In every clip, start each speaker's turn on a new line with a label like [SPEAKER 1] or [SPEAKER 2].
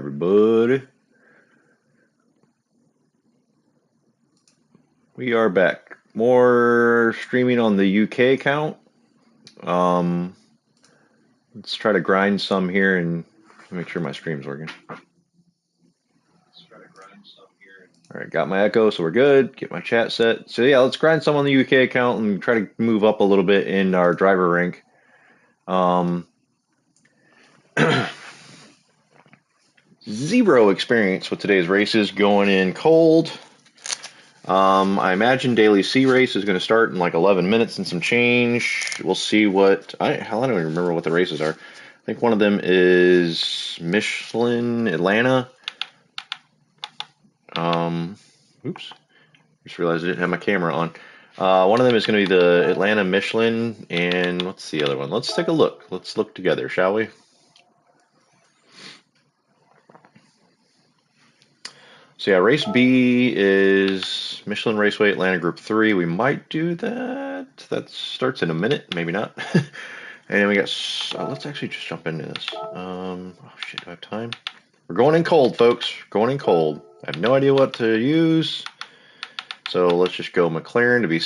[SPEAKER 1] everybody. We are back. More streaming on the UK account. Let's try to grind some here and make sure my stream's working. Alright, got my echo, so we're good. Get my chat set. So yeah, let's grind some on the UK account and try to move up a little bit in our driver rank. Zero experience with today's races, going in cold. I imagine daily C race is going to start in like 11 minutes and some change. We'll see what I don't even remember what the races are. I think one of them is Michelin Atlanta. Oops, just realized I didn't have my camera on. One of them is going to be the Atlanta Michelin, and what's the other one? Let's take a look. Let's look together, shall we? So yeah, race B is Michelin Raceway Atlanta Group 3. We might do that. That starts in a minute, maybe not. And we got, let's actually just jump into this. Oh shit, do I have time? We're going in cold, folks. Going in cold. I have no idea what to use. So let's just go McLaren to be,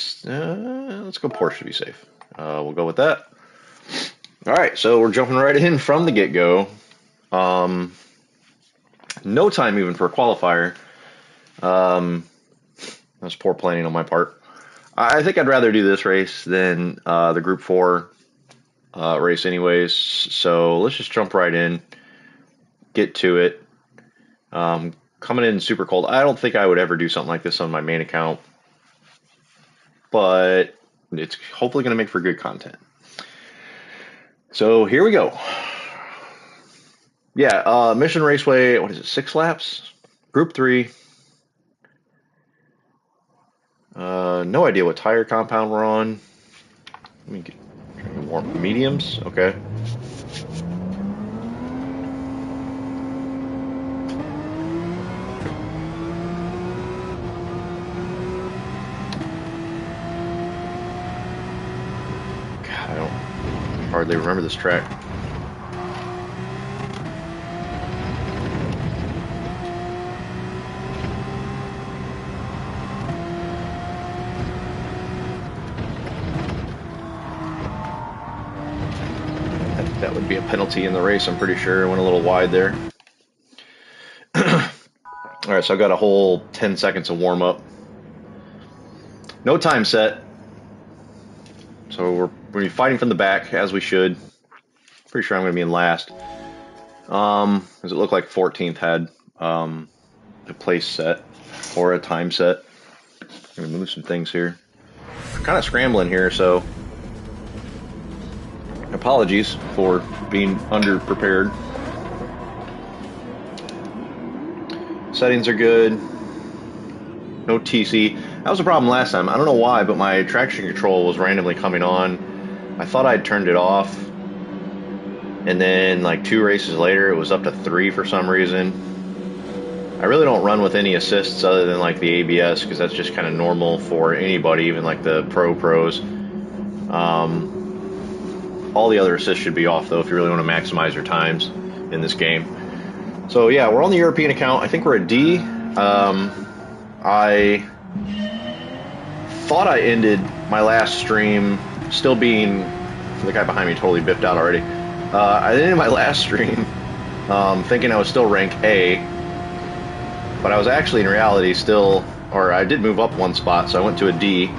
[SPEAKER 1] let's go Porsche to be safe. We'll go with that. All right, so we're jumping right in from the get-go. No time even for a qualifier. That's poor planning on my part. I think I'd rather do this race than the Group 4 race anyways. So let's just jump right in, get to it. Coming in super cold. I don't think I would ever do something like this on my main account, but it's hopefully going to make for good content. So here we go. Yeah, Mission Raceway, what is it, 6 laps? Group 3. No idea what tire compound we're on. Let me get more mediums. Okay. God, I don't hardly remember this track. That would be a penalty in the race, I'm pretty sure. I went a little wide there. Alright, so I've got a whole 10 seconds of warm up. No time set. So we're going to be fighting from the back, as we should. Pretty sure I'm going to be in last. Does it look like 14th had a place set or a time set? I'm going to move some things here. I'm kind of scrambling here, so apologies for being underprepared. Settings are good. No TC. That was a problem last time. I don't know why, but my traction control was randomly coming on. I thought I'd turned it off, and then like 2 races later it was up to 3 for some reason. I really don't run with any assists other than like the ABS, because that's just kind of normal for anybody, even like the pros. All the other assists should be off, though, if you really want to maximize your times in this game. So, yeah, we're on the European account. I think we're at D. I thought I ended my last stream still being... The guy behind me totally biffed out already. I ended my last stream thinking I was still rank A. But I was actually, in reality, still... Or I did move up 1 spot, so I went to a D.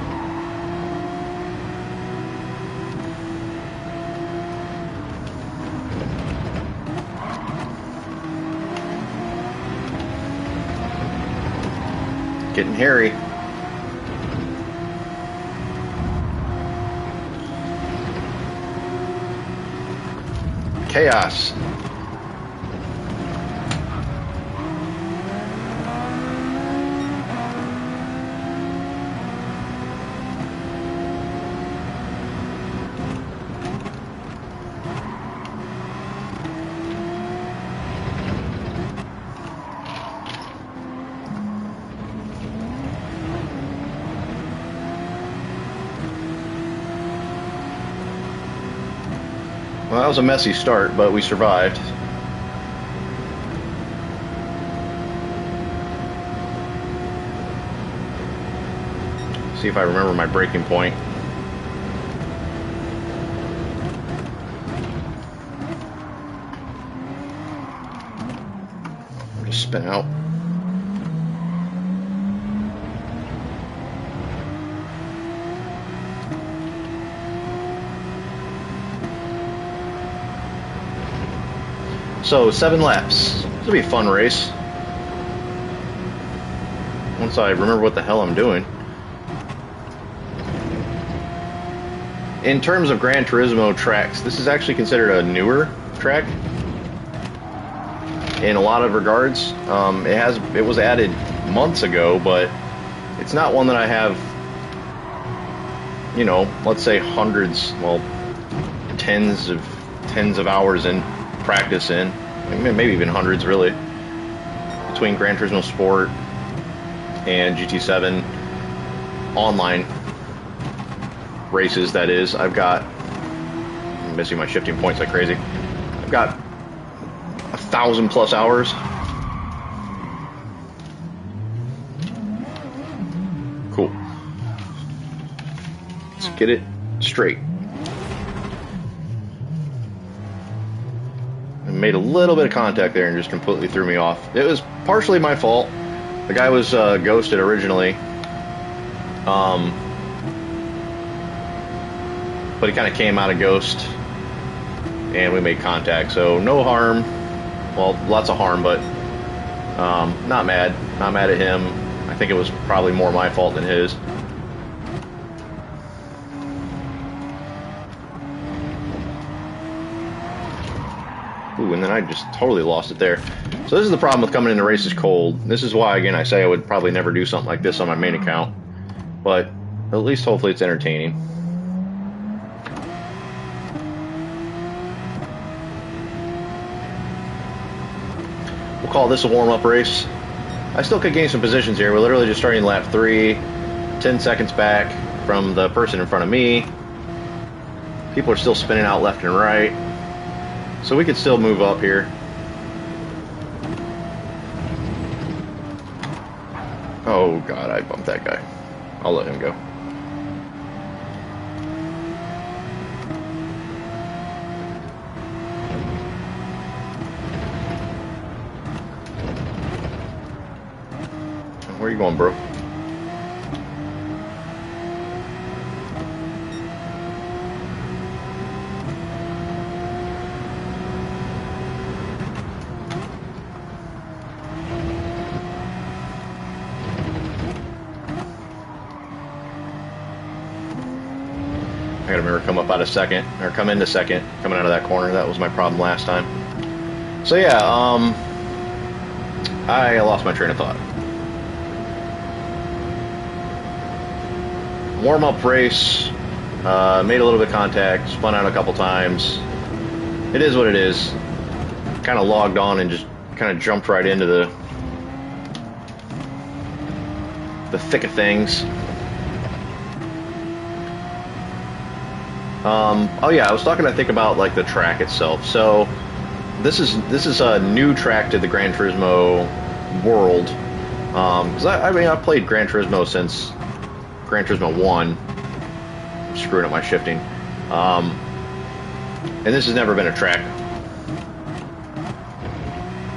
[SPEAKER 1] Getting hairy. Chaos. Well, that was a messy start, but we survived. See if I remember my braking point. Just spin out. So 7 laps. This will be a fun race. Once I remember what the hell I'm doing. In terms of Gran Turismo tracks, this is actually considered a newer track in a lot of regards. It was added months ago, but it's not one that I have, you know, let's say hundreds, well, tens of hours in practice in, maybe even hundreds really, between Gran Turismo Sport and GT7 online races. That is, I'm missing my shifting points like crazy. I've got 1,000+ hours. Cool. Let's get it straight. I made a little bit of contact there and just completely threw me off. It was partially my fault. The guy was ghosted originally. But he kind of came out of ghost and we made contact. So no harm. Well, lots of harm, but not mad. Not mad at him. I think it was probably more my fault than his. Ooh, and then I just totally lost it there. So this is the problem with coming into races cold. This is why, again, I say I would probably never do something like this on my main account. But at least hopefully it's entertaining. We'll call this a warm-up race. I still could gain some positions here. We're literally just starting lap 3, 10 seconds back from the person in front of me. People are still spinning out left and right. So we could still move up here. Oh god, I bumped that guy. I'll let him go. Where are you going, bro? I gotta remember to come up out of second, or come into second, coming out of that corner. That was my problem last time. So yeah, I lost my train of thought. Warm-up race, made a little bit of contact, spun out a couple times. It is what it is. Kind of logged on and just kind of jumped right into the thick of things. Oh yeah, I was talking, I think, about like the track itself. So this is a new track to the Gran Turismo world. Because I mean, I've played Gran Turismo since Gran Turismo 1. I'm screwing up my shifting. And this has never been a track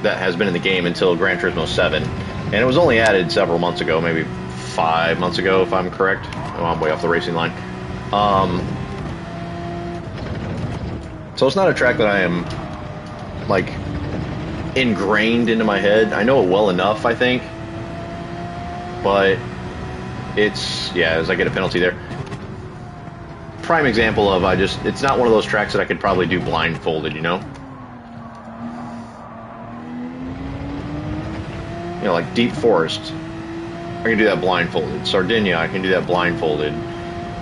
[SPEAKER 1] that has been in the game until Gran Turismo 7. And it was only added several months ago, maybe 5 months ago, if I'm correct. Oh, I'm way off the racing line. So it's not a track that I am, like, ingrained into my head. I know it well enough, I think. But it's, yeah, as I get a penalty there. Prime example of, it's not one of those tracks that I could probably do blindfolded, you know? You know, like Deep Forest, I can do that blindfolded. Sardinia, I can do that blindfolded.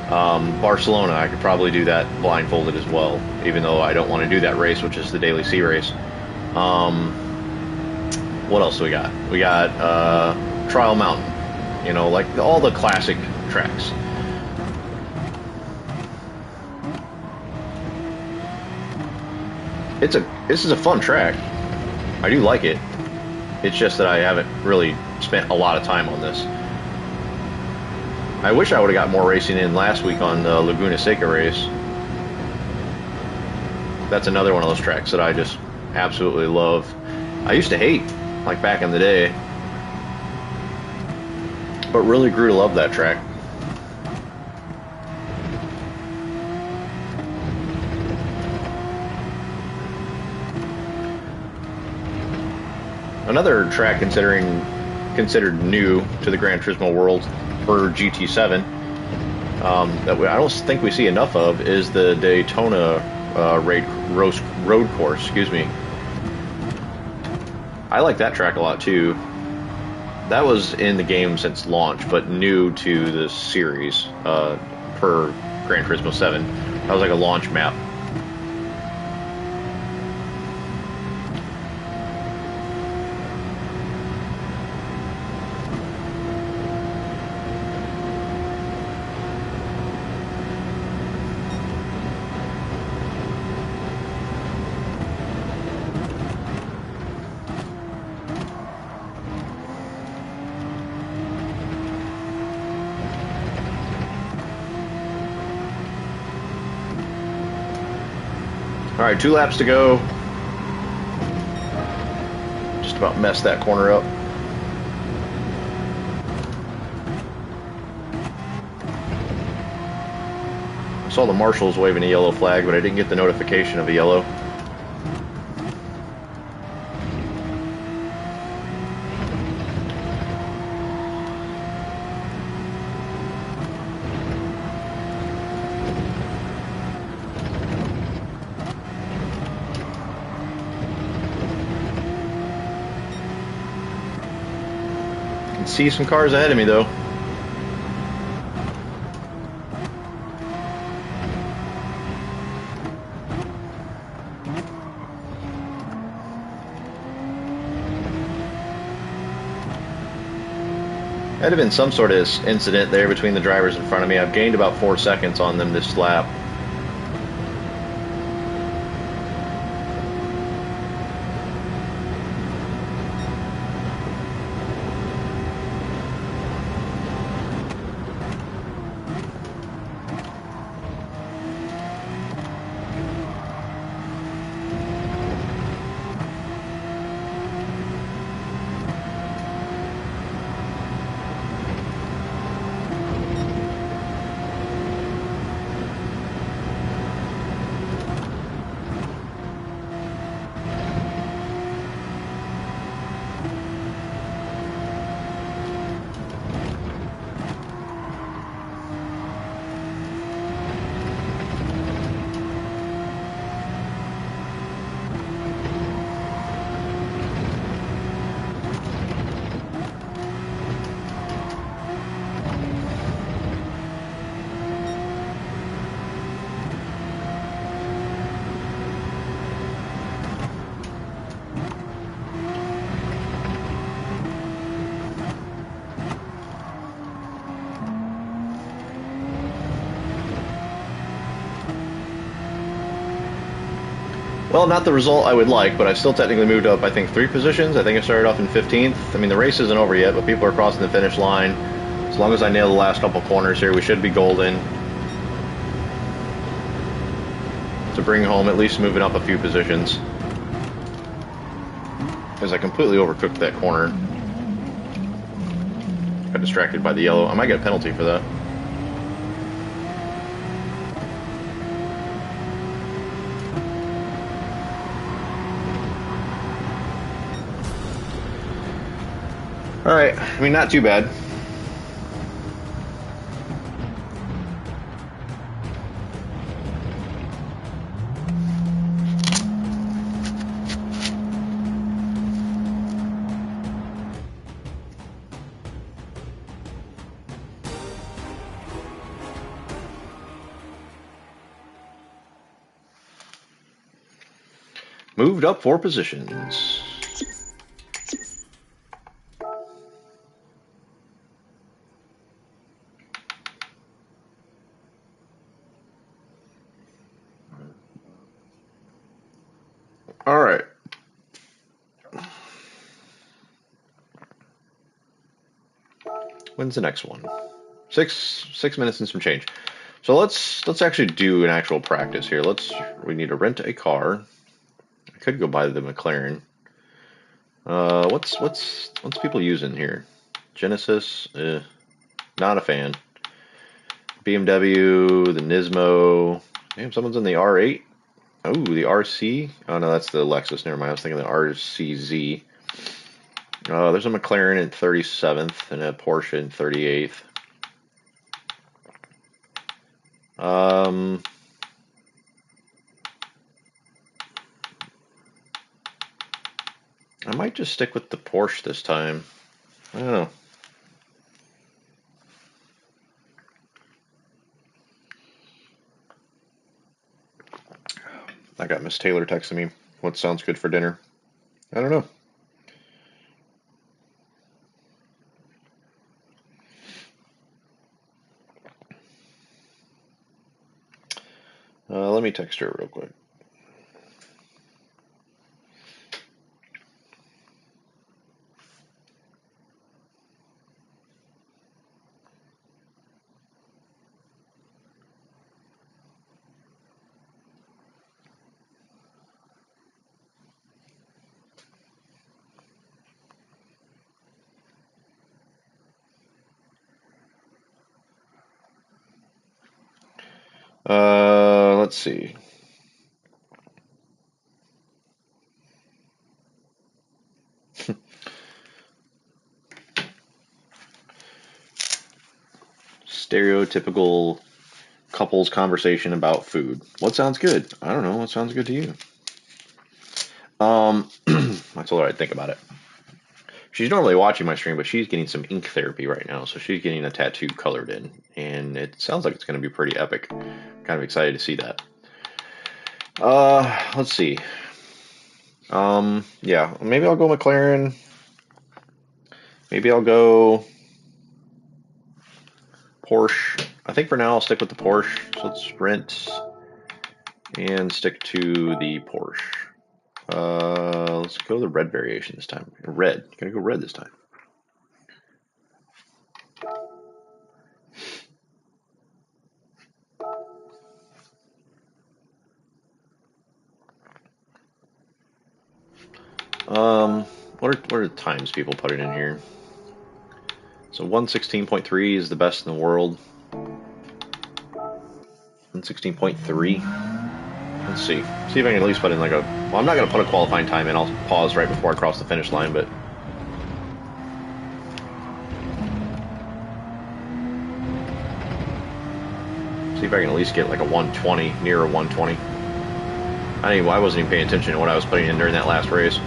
[SPEAKER 1] Barcelona, I could probably do that blindfolded as well, even though I don't want to do that race, which is the Daily C race. What else do we got? We got Trial Mountain, you know, like all the classic tracks. This is a fun track. I do like it. It's just that I haven't really spent a lot of time on this. I wish I would have got more racing in last week on the Laguna Seca race. That's another one of those tracks that I just absolutely love. I used to hate, like back in the day, but really grew to love that track. Another track considered new to the Gran Turismo world for GT7 that I don't think we see enough of is the Daytona road course. Excuse me. I like that track a lot too. That was in the game since launch, but new to the series per Gran Turismo 7. That was like a launch map. All right, 2 laps to go. Just about messed that corner up. I saw the marshals waving a yellow flag, but I didn't get the notification of a yellow. See some cars ahead of me though. Might have been some sort of incident there between the drivers in front of me. I've gained about 4 seconds on them this lap. Well, not the result I would like, but I still technically moved up, I think, 3 positions. I think I started off in 15th. I mean, the race isn't over yet, but people are crossing the finish line. As long as I nail the last couple corners here, we should be golden. To bring home at least moving up a few positions. Because I completely overcooked that corner. Got distracted by the yellow. I might get a penalty for that. Alright, I mean, not too bad. Moved up 4 positions. All right. When's the next one? 6 minutes and some change. So let's actually do an actual practice here. We need to rent a car. I could go buy the McLaren. What's people using here? Genesis, not a fan. BMW, the Nismo. Damn, someone's in the R8. Oh, the RC. Oh no, that's the Lexus. Never mind. I was thinking the RCZ. There's a McLaren in 37th and a Porsche in 38th. I might just stick with the Porsche this time. I don't know. I got Miss Taylor texting me. What sounds good for dinner? I don't know. Let me text her real quick. Let's see. Stereotypical couples conversation about food. What sounds good? I don't know. What sounds good to you? I told her I'd think about it. She's normally watching my stream, but she's getting some ink therapy right now, so she's getting a tattoo colored in, and it sounds like it's going to be pretty epic. Kind of excited to see that. Let's see. Yeah, maybe I'll go McLaren. Maybe I'll go Porsche. I think for now I'll stick with the Porsche. So let's rent and stick to the Porsche. Let's go the red variation this time. Red. Gotta go red this time. What are the times people put it in here? So 116.3 is the best in the world. 116.3. Let's see. See if I can at least put in like a... Well, I'm not going to put a qualifying time in. I'll pause right before I cross the finish line, but... See if I can at least get like a 120, near a 120. I wasn't even paying attention to what I was putting in during that last race.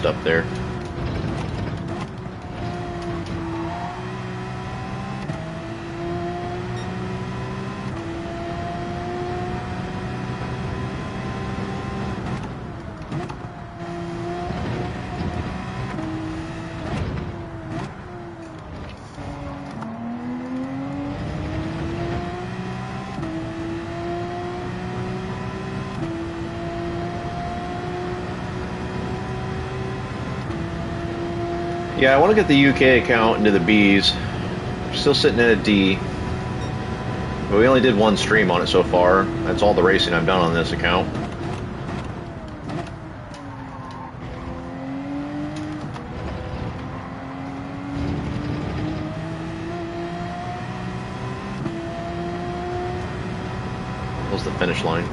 [SPEAKER 1] Up there. Yeah, I want to get the UK account into the Bs. Still sitting at a D. But we only did one stream on it so far. That's all the racing I've done on this account. What was the finish line?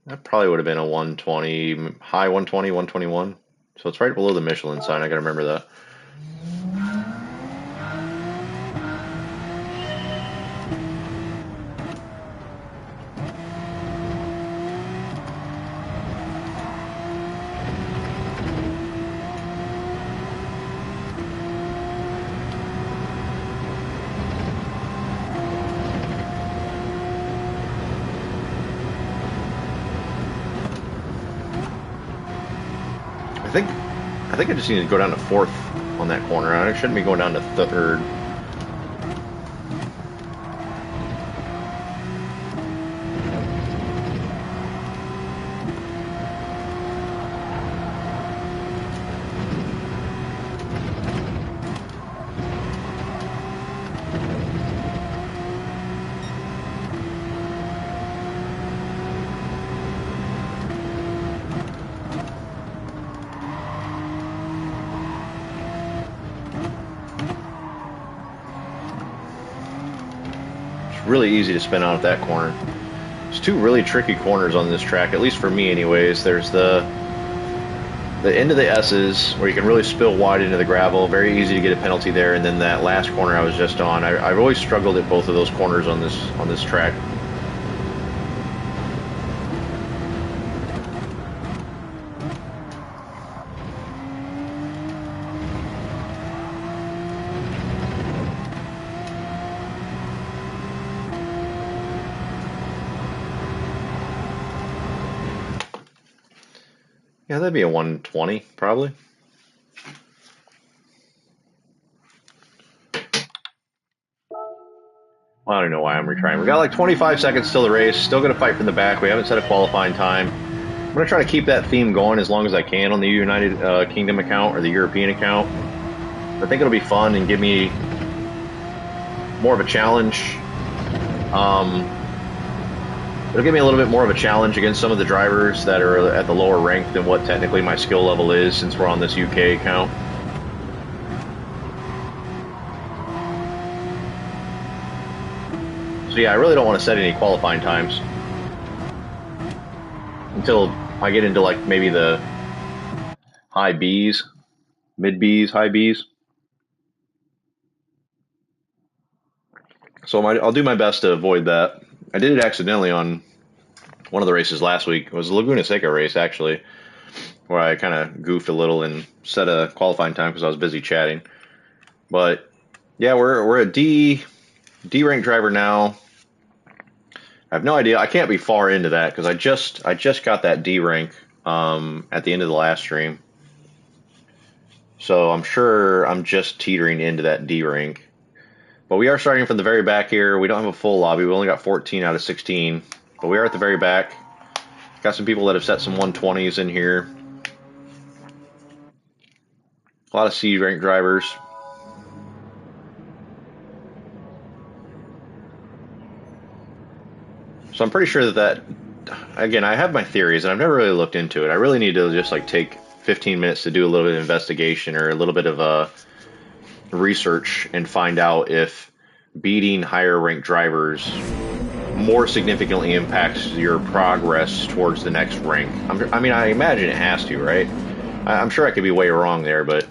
[SPEAKER 1] That probably would have been a 120, high 120, 121. So it's right below the Michelin sign. I gotta remember that. I think I just need to go down to fourth on that corner. I shouldn't be going down to third. Really easy to spin out at that corner. There's two really tricky corners on this track, at least for me anyways. There's the end of the S's where you can really spill wide into the gravel, very easy to get a penalty there, and then that last corner I was just on. I've always struggled at both of those corners on this track. Yeah, that'd be a 120, probably. Well, I don't know why I'm retrying. We got like 25 seconds till the race. Still going to fight from the back. We haven't set a qualifying time. I'm going to try to keep that theme going as long as I can on the United Kingdom account or the European account. I think it'll be fun and give me more of a challenge. It'll give me a little bit more of a challenge against some of the drivers that are at the lower rank than what technically my skill level is, since we're on this UK account. So yeah, I really don't want to set any qualifying times until I get into like maybe the high Bs, mid Bs, high Bs. So I'll do my best to avoid that. I did it accidentally on one of the races last week. It was a Laguna Seca race, actually, where I kind of goofed a little and set a qualifying time because I was busy chatting. But yeah, we're a D rank driver now. I have no idea. I can't be far into that because I just got that D rank at the end of the last stream. So I'm sure I'm just teetering into that D rank. But we are starting from the very back here. We don't have a full lobby. We only got 14 out of 16. But we are at the very back. Got some people that have set some 120s in here. A lot of C rank drivers. So I'm pretty sure that, again, I have my theories, and I've never really looked into it. I really need to just like take 15 minutes to do a little bit of investigation or a little bit of research and find out if beating higher ranked drivers more significantly impacts your progress towards the next rank. I mean, I imagine it has to, right? I'm sure I could be way wrong there, but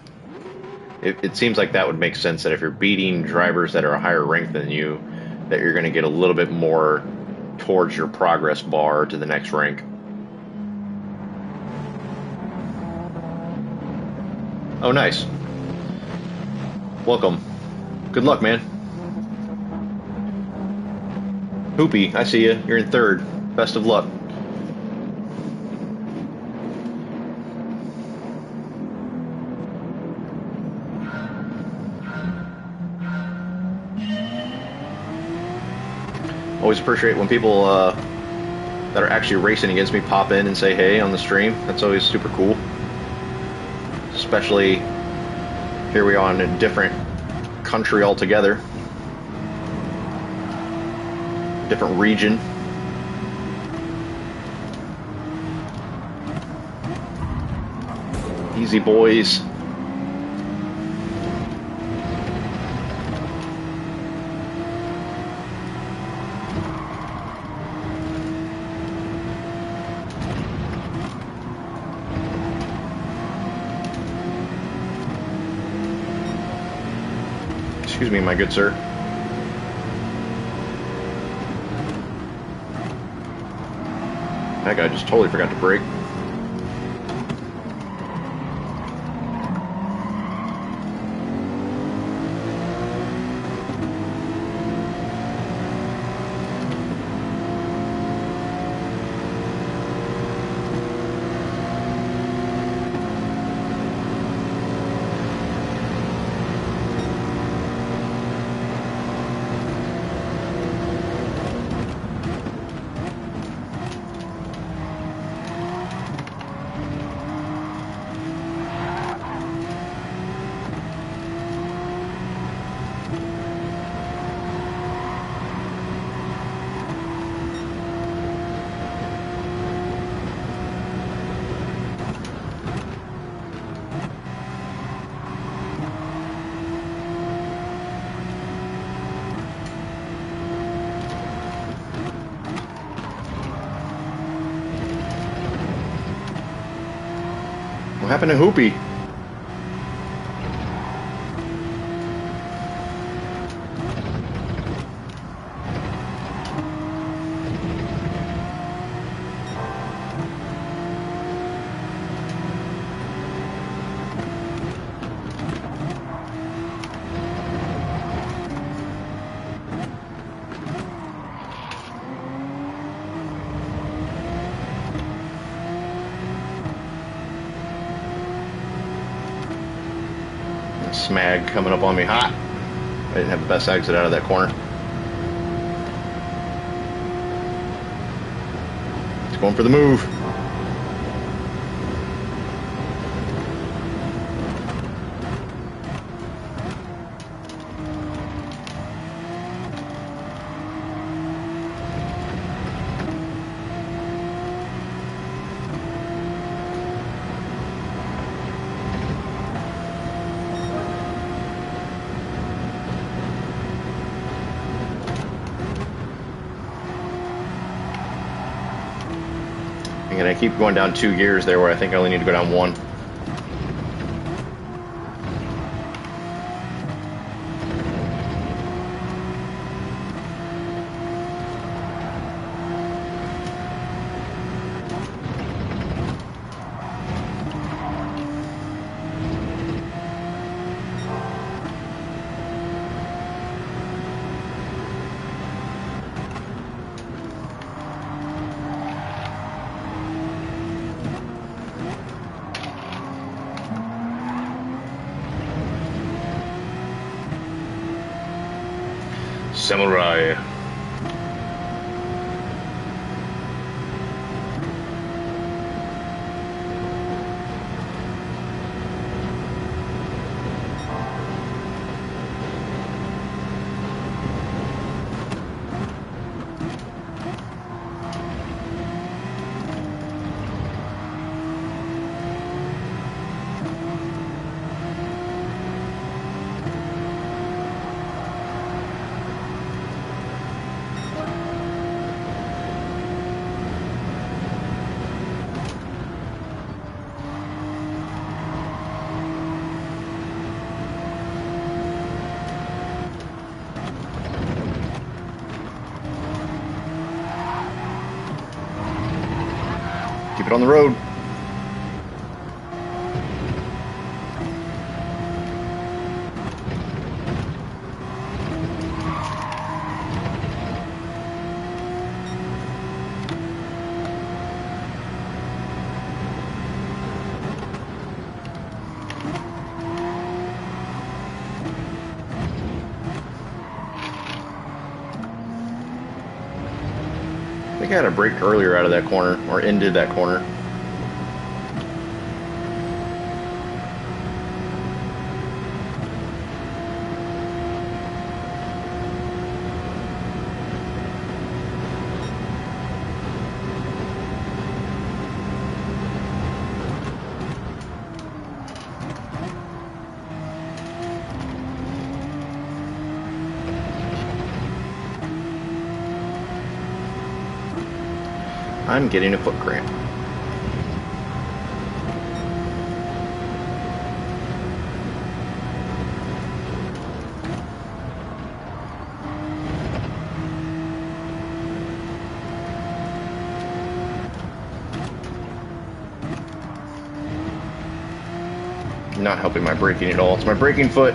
[SPEAKER 1] it seems like that would make sense, that if you're beating drivers that are a higher rank than you, that you're going to get a little bit more towards your progress bar to the next rank. Oh, nice. Welcome. Good luck, man. Hoopy, I see you. You're in third. Best of luck. Always appreciate when people that are actually racing against me pop in and say hey on the stream. That's always super cool. Especially here we are in a different country altogether. Different region. Easy boys. Excuse me, my good sir. That guy just totally forgot to brake. What happened to Hoopy? Smag coming up on me hot. I didn't have the best exit out of that corner. It's going for the move. And I keep going down 2 gears there where I think I only need to go down 1. Samurai. Keep it on the road. I think I had a brake earlier out of that corner, or ended that corner. I'm getting a foot cramp. Not helping my braking at all. It's my braking foot.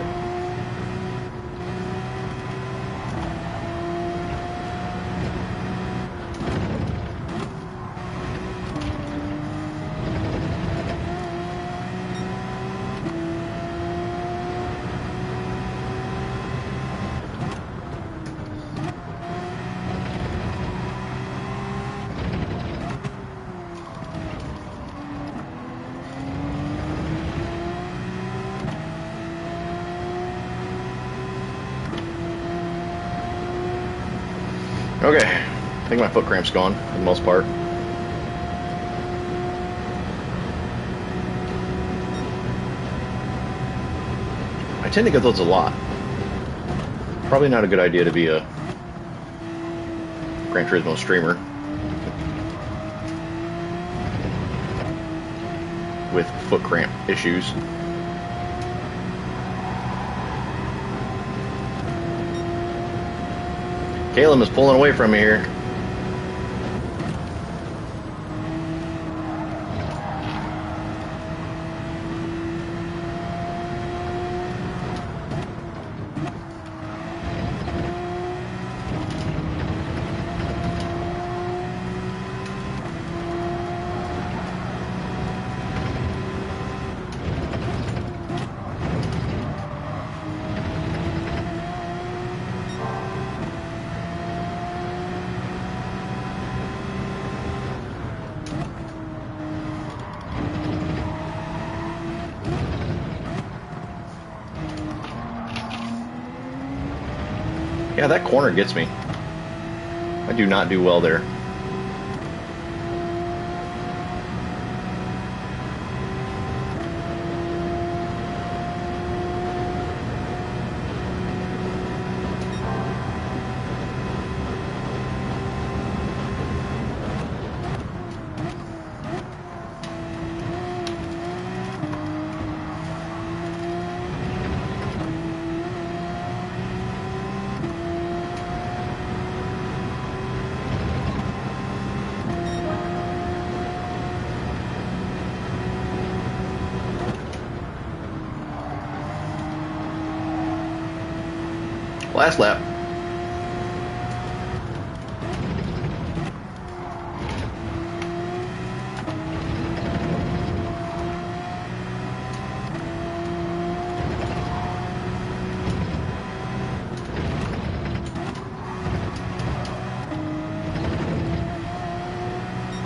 [SPEAKER 1] Okay, I think my foot cramp's gone for the most part. I tend to get those a lot. Probably not a good idea to be a Gran Turismo streamer. with foot cramp issues. Caleb is pulling away from me here. Yeah, that corner gets me. I do not do well there. Last lap.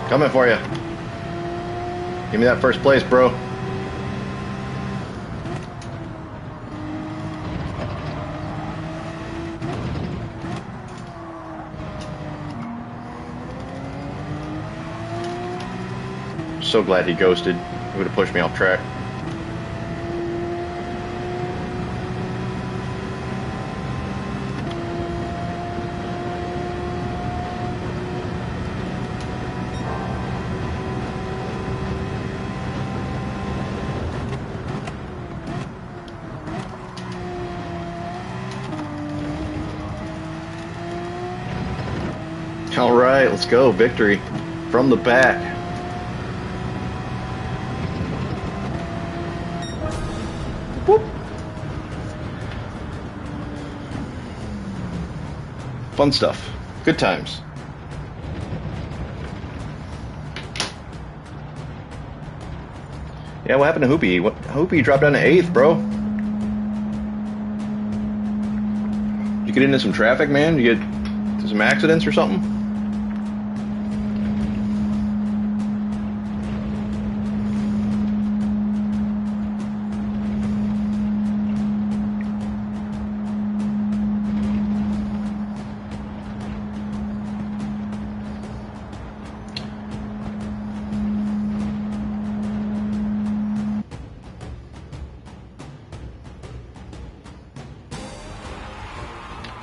[SPEAKER 1] Coming for you. Give me that first place, bro. So glad he ghosted. He would have pushed me off track. All right, let's go. Victory from the back. Whoop. Fun stuff. Good times. Yeah, what happened to Hoopy? Hoopy dropped down to 8th, bro. Did you get into some traffic, man? Did you get into some accidents or something?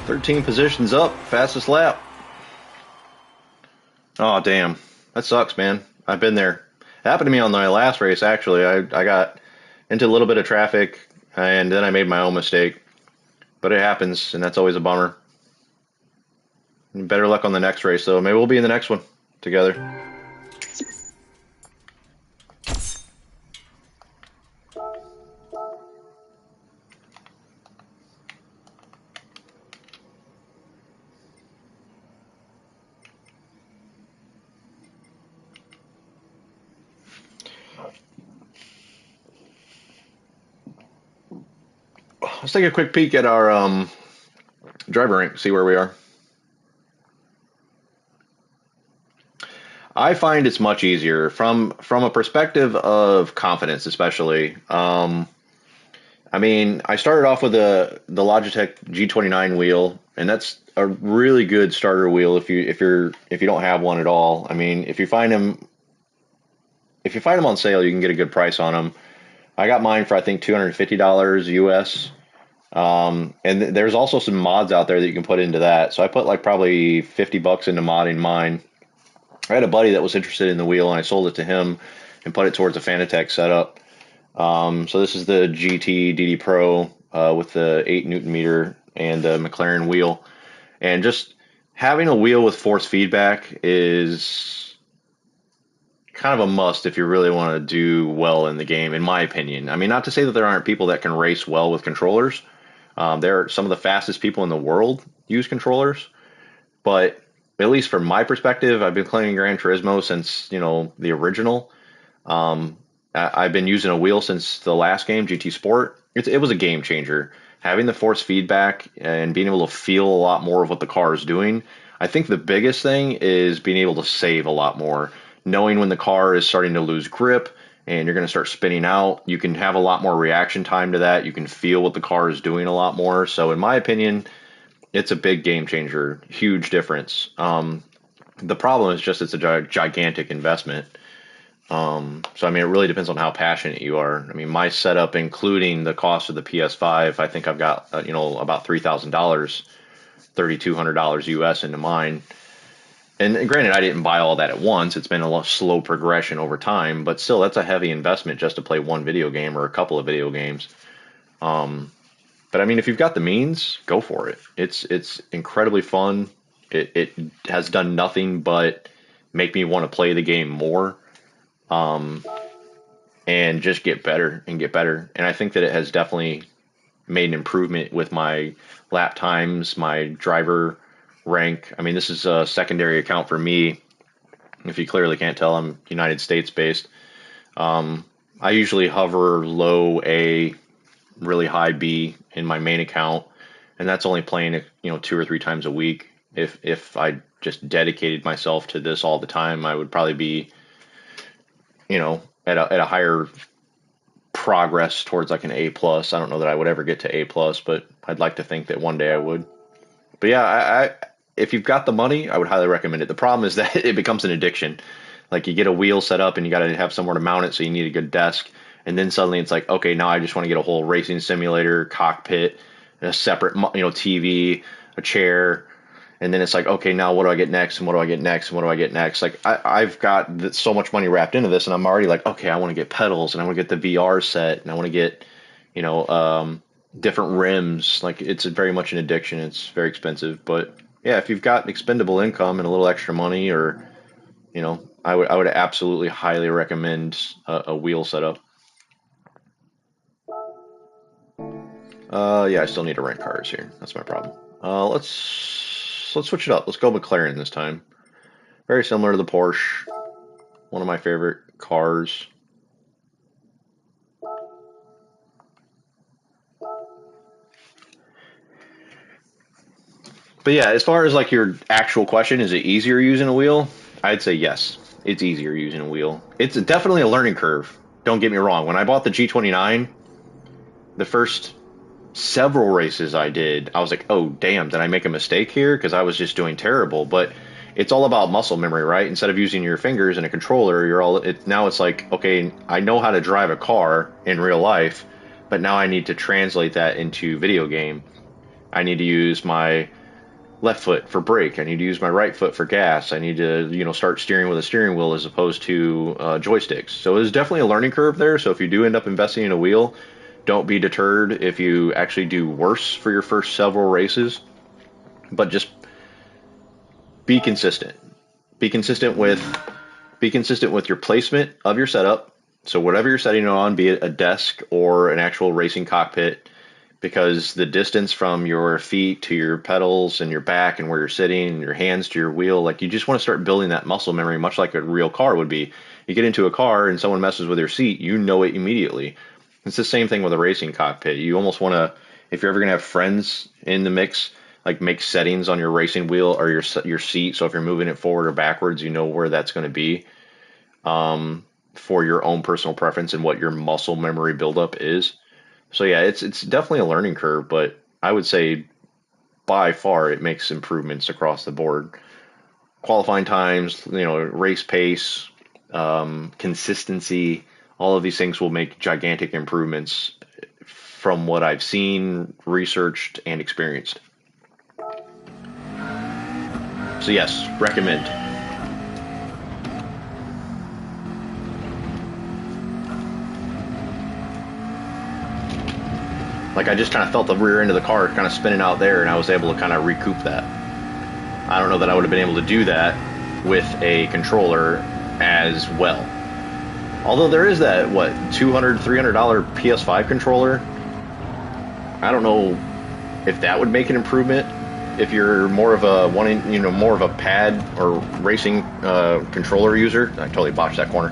[SPEAKER 1] Thirteen positions up, fastest lap. Oh, damn. That sucks, man. I've been there. It happened to me on my last race, actually. I got into a little bit of traffic, and then I made my own mistake. But it happens, and that's always a bummer. Better luck on the next race, though. Maybe we'll be in the next one together. Let's take a quick peek at our driver rank, see where we are. I find it's much easier from a perspective of confidence, especially. I mean, I started off with the Logitech G29 wheel, and that's a really good starter wheel if you don't have one at all. I mean, if you find them on sale, you can get a good price on them. I got mine for I think $250 US. And there's also some mods out there that you can put into that. So I put like probably $50 into modding mine. I had a buddy that was interested in the wheel, and I sold it to him, and put it towards a Fanatec setup. So this is the GT DD Pro with the 8 Newton meter and the McLaren wheel. And just having a wheel with force feedback is kind of a must if you really want to do well in the game, in my opinion. I mean, not to say that there aren't people that can race well with controllers. They're some of the fastest people in the world use controllers. But at least from my perspective, I've been playing Gran Turismo since, the original. I've been using a wheel since the last game, GT Sport. It was a game changer. Having the force feedback and being able to feel a lot more of what the car is doing. I think the biggest thing is being able to save a lot more. Knowing when the car is starting to lose grip and you're going to start spinning out, you can have a lot more reaction time to that. You can feel what the car is doing a lot more. So in my opinion, it's a big game changer, huge difference. The problem is just it's a gigantic investment. So, I mean, it really depends on how passionate you are. I mean, my setup, including the cost of the PS5, I think I've got, about $3,000, $3,200 US into mine. And granted, I didn't buy all that at once. It's been a slow progression over time, but still, that's a heavy investment just to play one video game or a couple of video games. But I mean, if you've got the means, go for it. It's incredibly fun. It has done nothing but make me want to play the game more, and just get better and get better. And I think that it has definitely made an improvement with my lap times, my driver rank. I mean, this is a secondary account for me. If you clearly can't tell, I'm United States based. I usually hover low A, really high B in my main account, and that's only playing 2 or 3 times a week. If I just dedicated myself to this all the time, I would probably be at a higher progress towards like an A plus. I don't know that I would ever get to A plus, but I'd like to think that one day I would. But yeah, I if you've got the money, I would highly recommend it. The problem is that it becomes an addiction. Like you get a wheel set up and you got to have somewhere to mount it, so you need a good desk. And then suddenly it's like, okay, now I just want to get a whole racing simulator, cockpit, a separate, TV, a chair. And then it's like, okay, now what do I get next? And what do I get next? And what do I get next? Like I've got so much money wrapped into this, and I'm already like, okay, I want to get pedals, and I want to get the VR set, and I want to get, different rims. Like it's very much an addiction. It's very expensive, but yeah, if you've got expendable income and a little extra money, or I would absolutely highly recommend a wheel setup. Yeah, I still need to rent cars here. That's my problem. Let's switch it up. Let's go McLaren this time. Very similar to the Porsche. One of my favorite cars. But yeah, as far as like your actual question, is it easier using a wheel? I'd say yes. It's easier using a wheel. It's definitely a learning curve. Don't get me wrong. When I bought the G29, the first several races I did, I was like, oh, damn, did I make a mistake here? Because I was just doing terrible. But it's all about muscle memory, right? Instead of using your fingers and a controller, now it's like, okay, I know how to drive a car in real life, but now I need to translate that into video game. I need to use my left foot for brake. I need to use my right foot for gas. I need to, start steering with a steering wheel as opposed to joysticks. So there's definitely a learning curve there. So if you do end up investing in a wheel, don't be deterred if you actually do worse for your first several races, but just be consistent. Be consistent with your placement of your setup. So whatever you're setting it on, be it a desk or an actual racing cockpit, because the distance from your feet to your pedals and your back and where you're sitting and your hands to your wheel, like you just want to start building that muscle memory, much like a real car would be. You get into a car and someone messes with your seat, you know it immediately. It's the same thing with a racing cockpit. You almost want to, if you're ever going to have friends in the mix, like make settings on your racing wheel or your seat. So if you're moving it forward or backwards, you know where that's going to be, for your own personal preference and what your muscle memory buildup is. So yeah, it's definitely a learning curve, but I would say by far it makes improvements across the board. Qualifying times, race pace, consistency, all of these things will make gigantic improvements from what I've seen, researched, and experienced. So yes, recommend. Like I just kind of felt the rear end of the car kind of spinning out there, and I was able to kind of recoup that. I don't know that I would have been able to do that with a controller as well. Although there is that, what, $200, $300 PS5 controller. I don't know if that would make an improvement if you're more of a more of a pad or racing controller user. I totally botched that corner.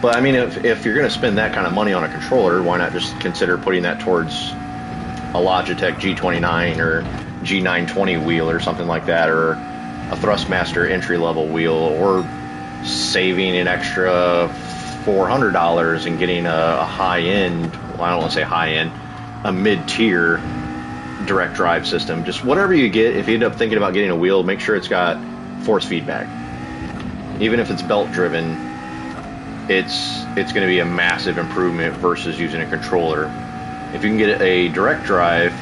[SPEAKER 1] But I mean, if you're going to spend that kind of money on a controller, why not just consider putting that towards a Logitech G29 or G920 wheel or something like that, or a Thrustmaster entry-level wheel, or saving an extra $400 and getting a high-end, well, I don't want to say high-end, a mid-tier direct drive system. Just whatever you get, if you end up thinking about getting a wheel, make sure it's got force feedback. Even if it's belt-driven, it's going to be a massive improvement versus using a controller. If you can get a direct drive,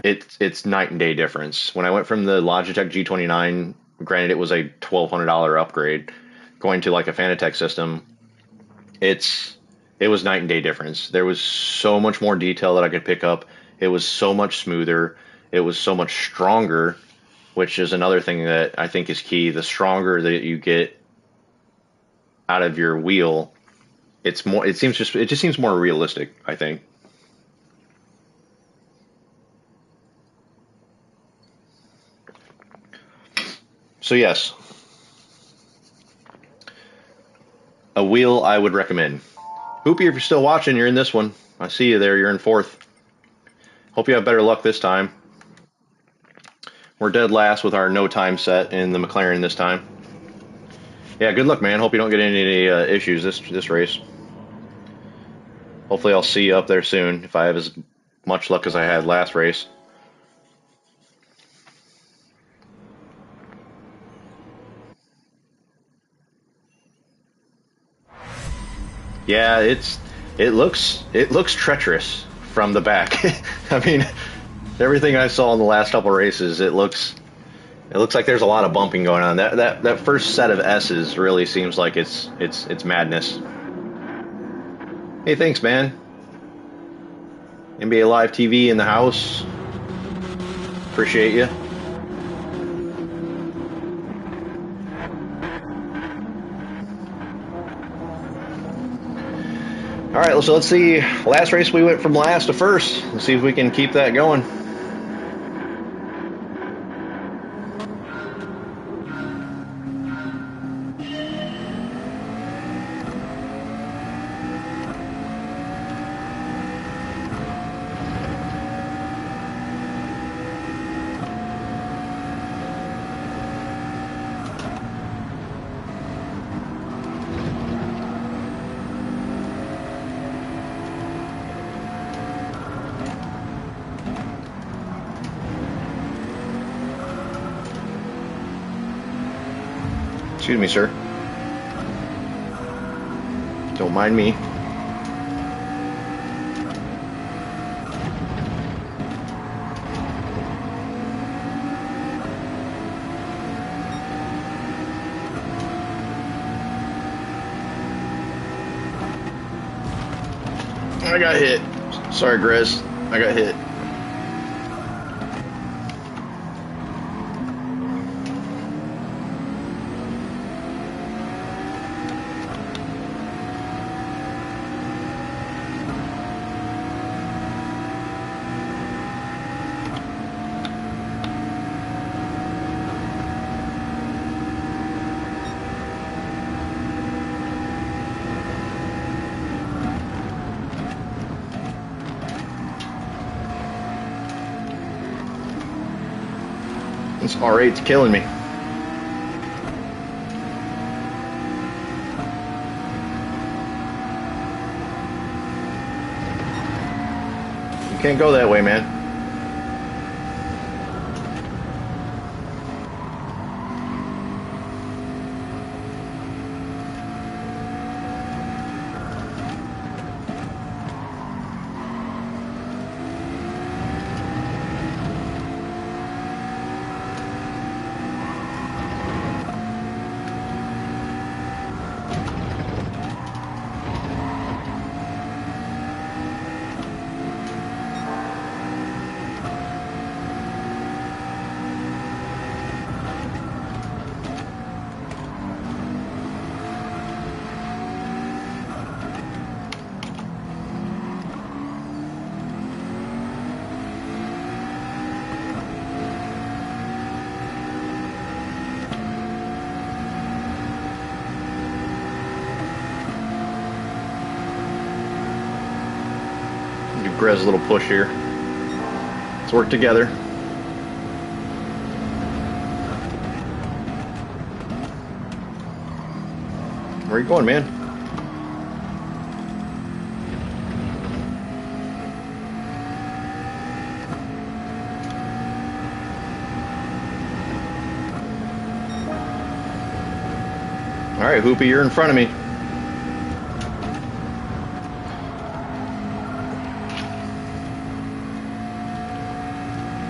[SPEAKER 1] it's night and day difference. When I went from the Logitech G29, granted it was a $1,200 upgrade, going to like a Fanatec system, it was night and day difference. There was so much more detail that I could pick up. It was so much smoother. It was so much stronger, which is another thing that I think is key. The stronger that you get out of your wheel, it just seems more realistic, I think. So yes, a wheel I would recommend. Hoopy, if you're still watching, you're in this one. I see you there. You're in fourth. Hope you have better luck this time. We're dead last with our no time set in the McLaren this time. Yeah, good luck, man. Hope you don't get any issues this race. Hopefully I'll see you up there soon if I have as much luck as I had last race. Yeah, it looks treacherous from the back. I mean, everything I saw in the last couple races, it looks like there's a lot of bumping going on. That first set of S's really seems like it's madness. Hey, thanks, man. NBA Live TV in the house. Appreciate you. All right, so let's see. Last race we went from last to first. Let's see if we can keep that going. Excuse me, sir. Don't mind me. I got hit. Sorry, Grizz. I got hit. This R8's killing me. You can't go that way, man. Perez a little push here. Let's work together. Where are you going, man? All right, Hoopy, you're in front of me.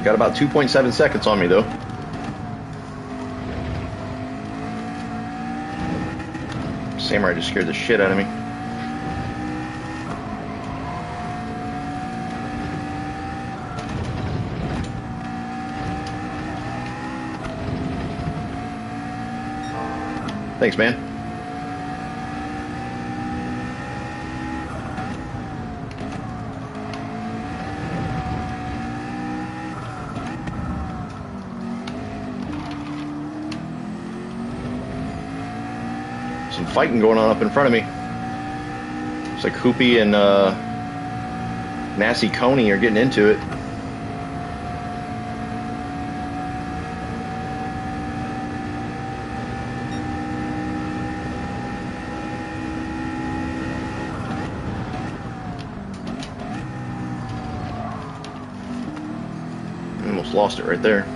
[SPEAKER 1] Got about 2.7 seconds on me, though. Samurai just scared the shit out of me. Thanks, man. Some fighting going on up in front of me. It's like Hoopy and Nasty Coney are getting into it. Almost lost it right there.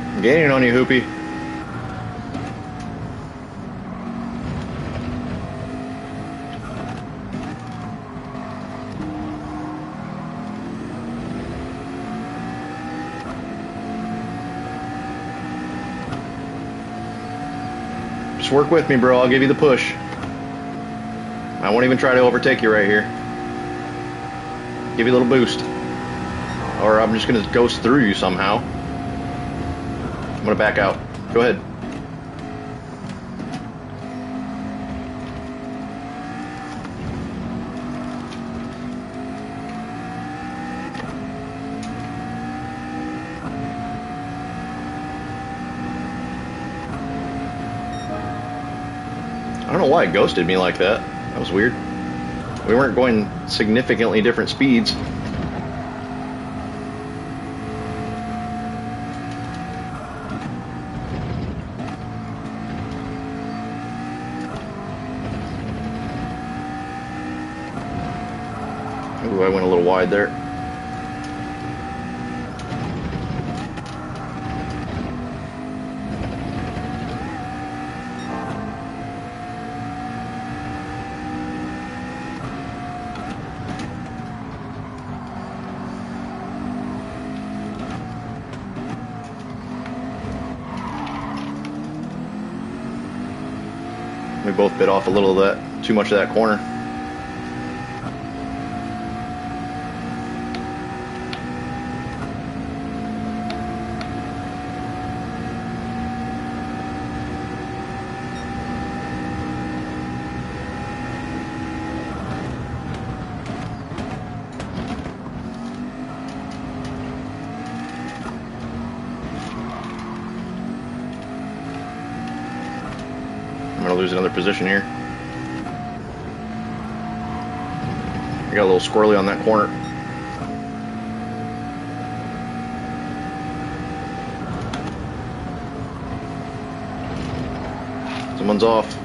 [SPEAKER 1] I'm gaining on you, Hoopy. Just work with me, bro. I'll give you the push. I won't even try to overtake you right here. Give you a little boost. Or I'm just going to ghost through you somehow. I'm going to back out. Go ahead. I don't know why it ghosted me like that. That was weird. We weren't going significantly different speeds. Ooh, I went a little wide there. We both bit off a little of that, too much of that corner. I'm gonna lose another position here. I got a little squirrely on that corner. Someone's off.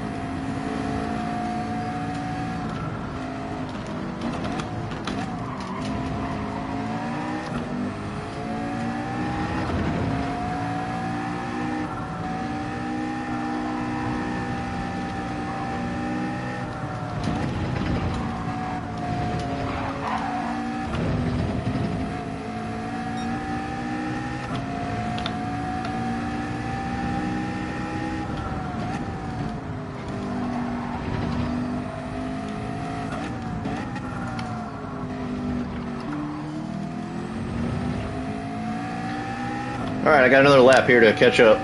[SPEAKER 1] Alright, I got another lap here to catch up.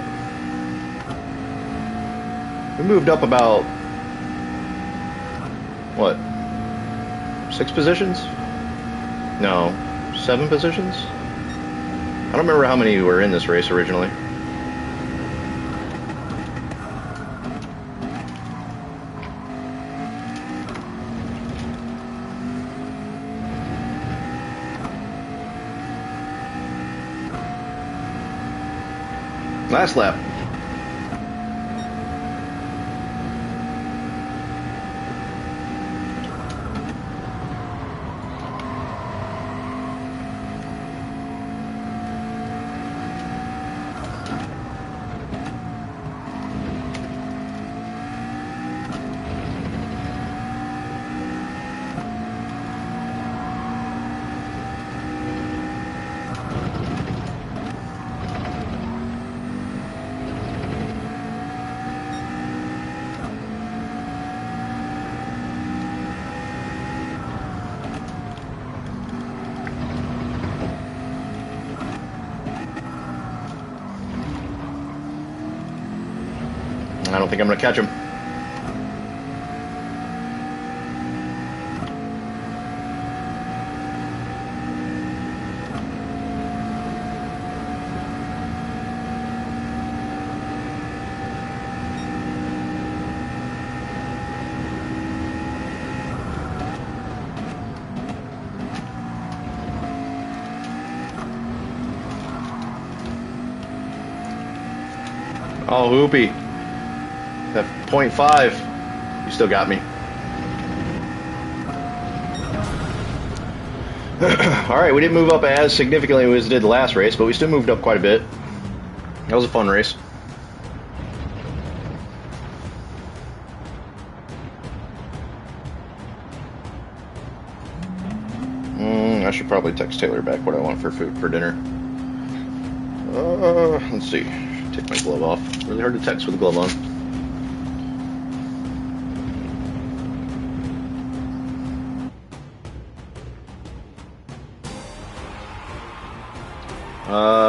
[SPEAKER 1] We moved up about, what, 6 positions? No, 7 positions? I don't remember how many were in this race originally. Last lap. I don't think I'm going to catch him. Oh, whoopee. That 0.5. You still got me. Alright, we didn't move up as significantly as we did the last race, but we still moved up quite a bit. That was a fun race. I should probably text Taylor back what I want for food for dinner. Let's see. Take my glove off. Really hard to text with a glove on.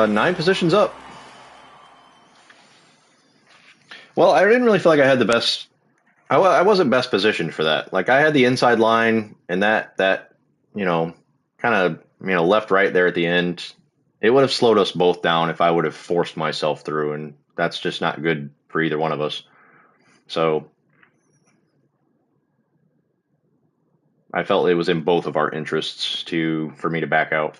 [SPEAKER 1] Nine positions up. Well, I didn't really feel like I had the best. I wasn't best positioned for that. Like I had the inside line, and that you know, kind of left right there at the end. It would have slowed us both down if I would have forced myself through, and that's just not good for either one of us. So I felt it was in both of our interests for me to back out.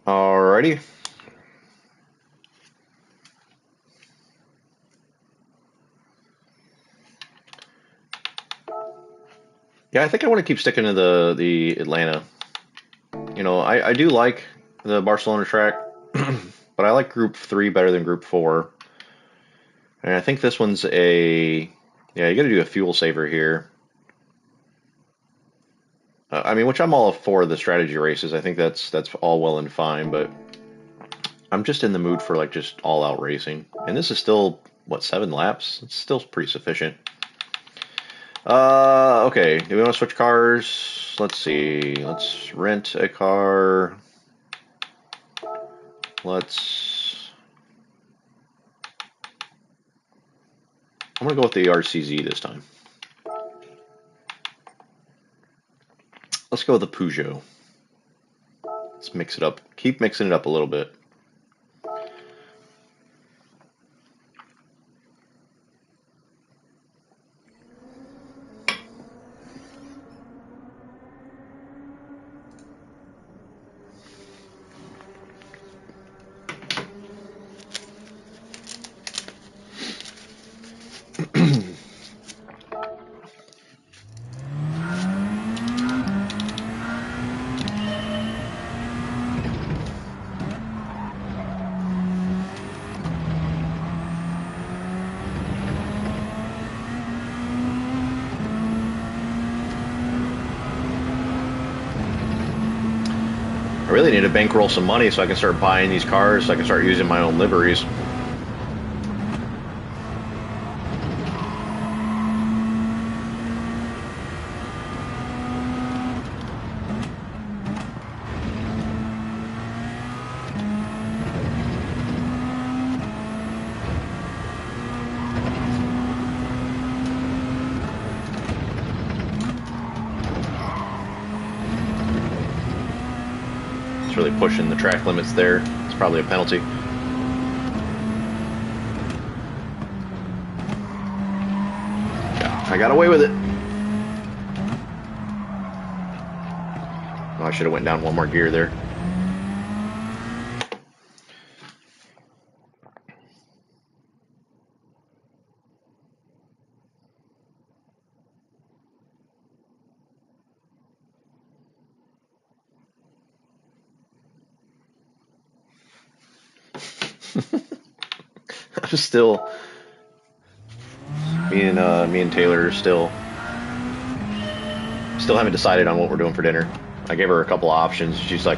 [SPEAKER 1] Alrighty. Yeah, I think I want to keep sticking to the Atlanta. You know, I do like the Barcelona track, but I like Group 3 better than Group 4. And I think this one's you got to do a fuel saver here. I mean, which I'm all for the strategy races. I think that's all well and fine, but I'm just in the mood for like just all out racing. And this is still, what, 7 laps? It's still pretty sufficient. Okay, do we want to switch cars? Let's see. Let's rent a car. I'm gonna go with the RCZ this time. Let's go with the Peugeot. Let's mix it up. Keep mixing it up a little bit. I really need to bankroll some money so I can start buying these cars, so I can start using my own liveries. Really pushing the track limits there. It's probably a penalty. I got away with it. Oh, I should have went down one more gear there. I'm still, me and Taylor are still haven't decided on what we're doing for dinner. I gave her a couple of options. She's like,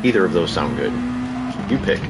[SPEAKER 1] either of those sound good. You pick.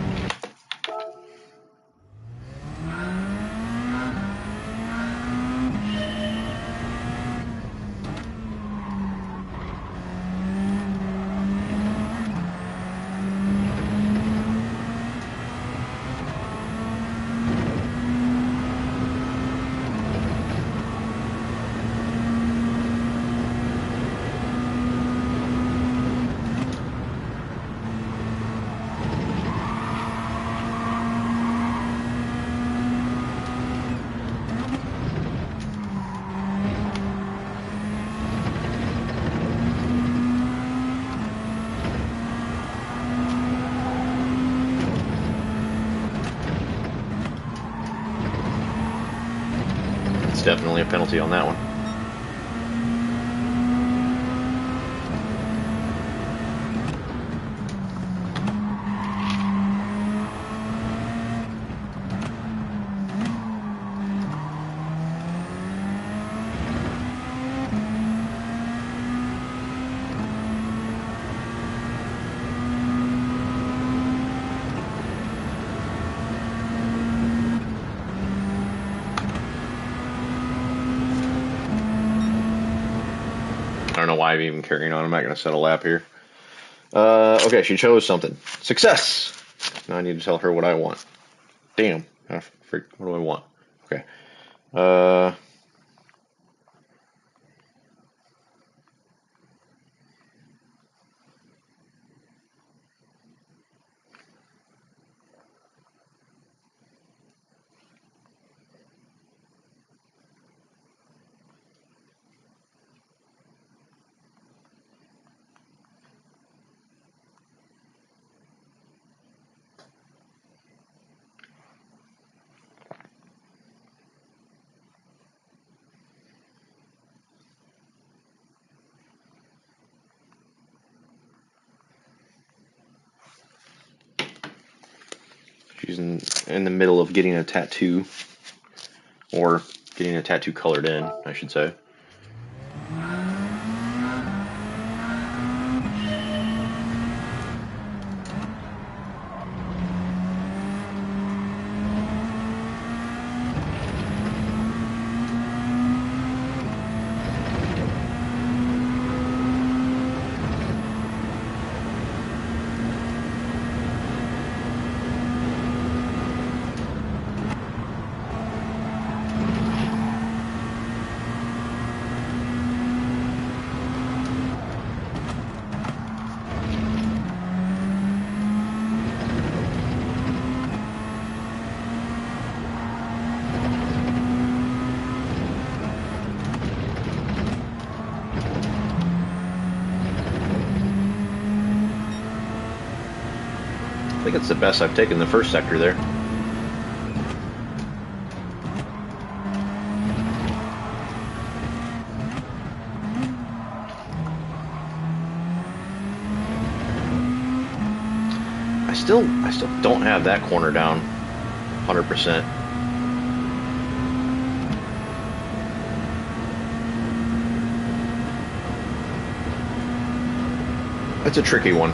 [SPEAKER 1] Definitely a penalty on that one. I don't know why I'm even carrying on. I'm not going to set a lap here. Okay, she chose something. Success! Now I need to tell her what I want. Damn. What do I want? Okay. She's in the middle of getting a tattoo, or getting a tattoo colored in, I should say. I think it's the best I've taken the first sector there. I still don't have that corner down 100%. It's a tricky one.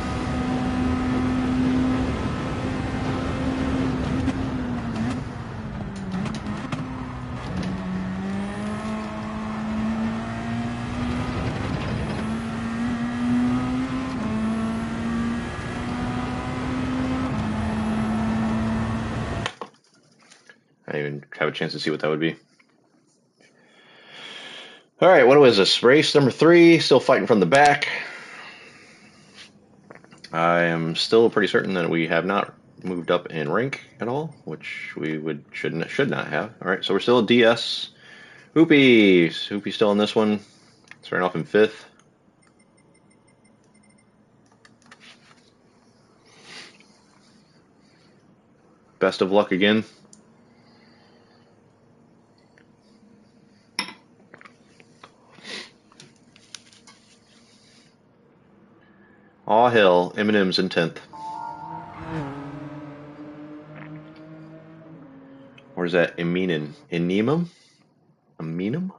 [SPEAKER 1] I didn't even have a chance to see what that would be. All right, what was this? Race number 3, still fighting from the back. I am still pretty certain that we have not moved up in rank at all, which we should not have. All right, so we're still a DS. Hoopy's still in this one. Starting off in 5th. Best of luck again. Aw hell, Eminem's in 10th. Or is that Eminem? Enemum? Amenum?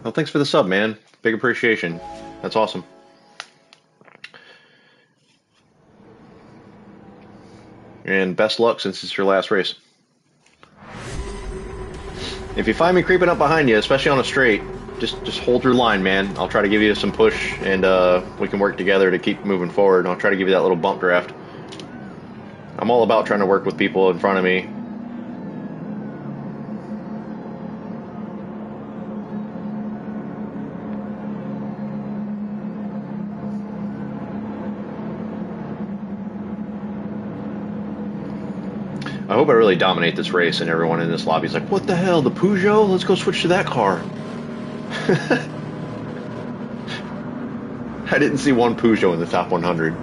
[SPEAKER 1] Well, thanks for the sub, man. Big appreciation. That's awesome. And best luck since it's your last race. If you find me creeping up behind you, especially on a straight, just hold your line, man. I'll try to give you some push, and we can work together to keep moving forward. I'll try to give you that little bump draft. I'm all about trying to work with people in front of me. I hope I really dominate this race and everyone in this lobby is like, what the hell, the Peugeot? Let's go switch to that car. I didn't see one Peugeot in the top 100.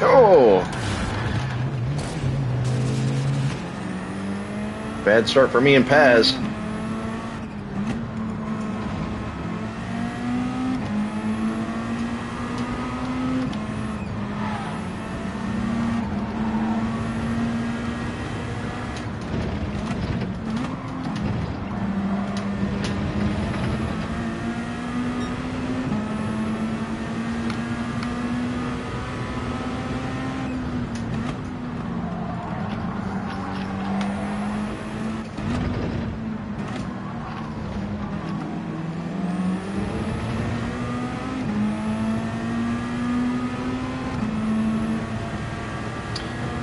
[SPEAKER 1] Oh! Bad start for me and Paz.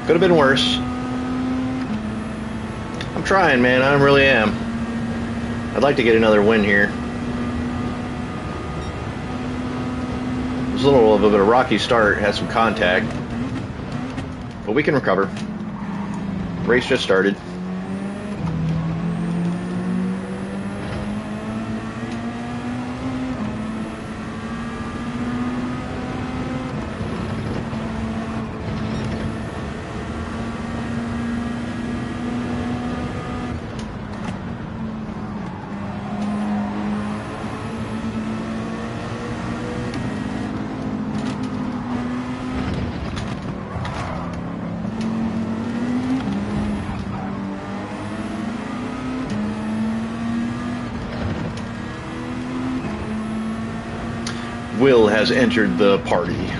[SPEAKER 1] Could have been worse. I'm trying, man. I really am. I'd like to get another win here. It was a little bit of a rocky start. Had some contact. But we can recover. Race just started. Will has entered the party.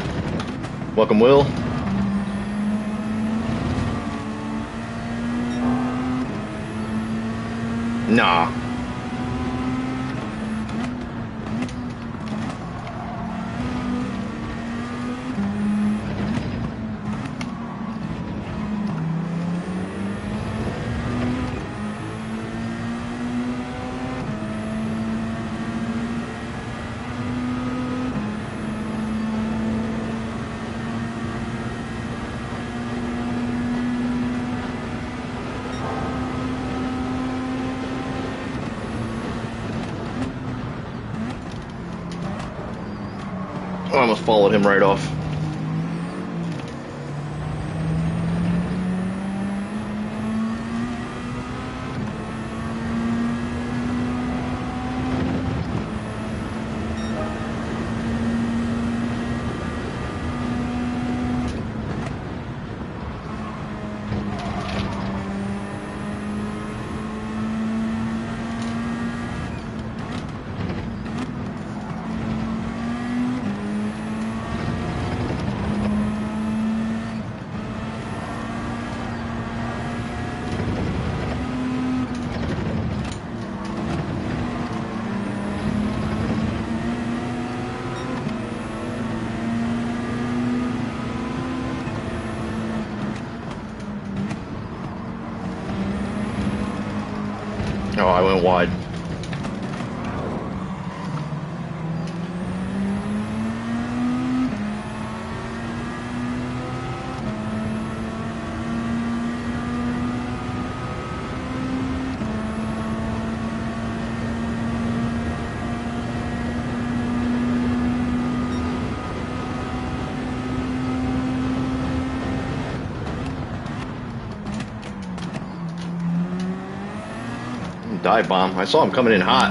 [SPEAKER 1] Welcome, Will. Nah. I almost followed him right off. Oh, I went wide. Dive bomb. I saw him coming in hot.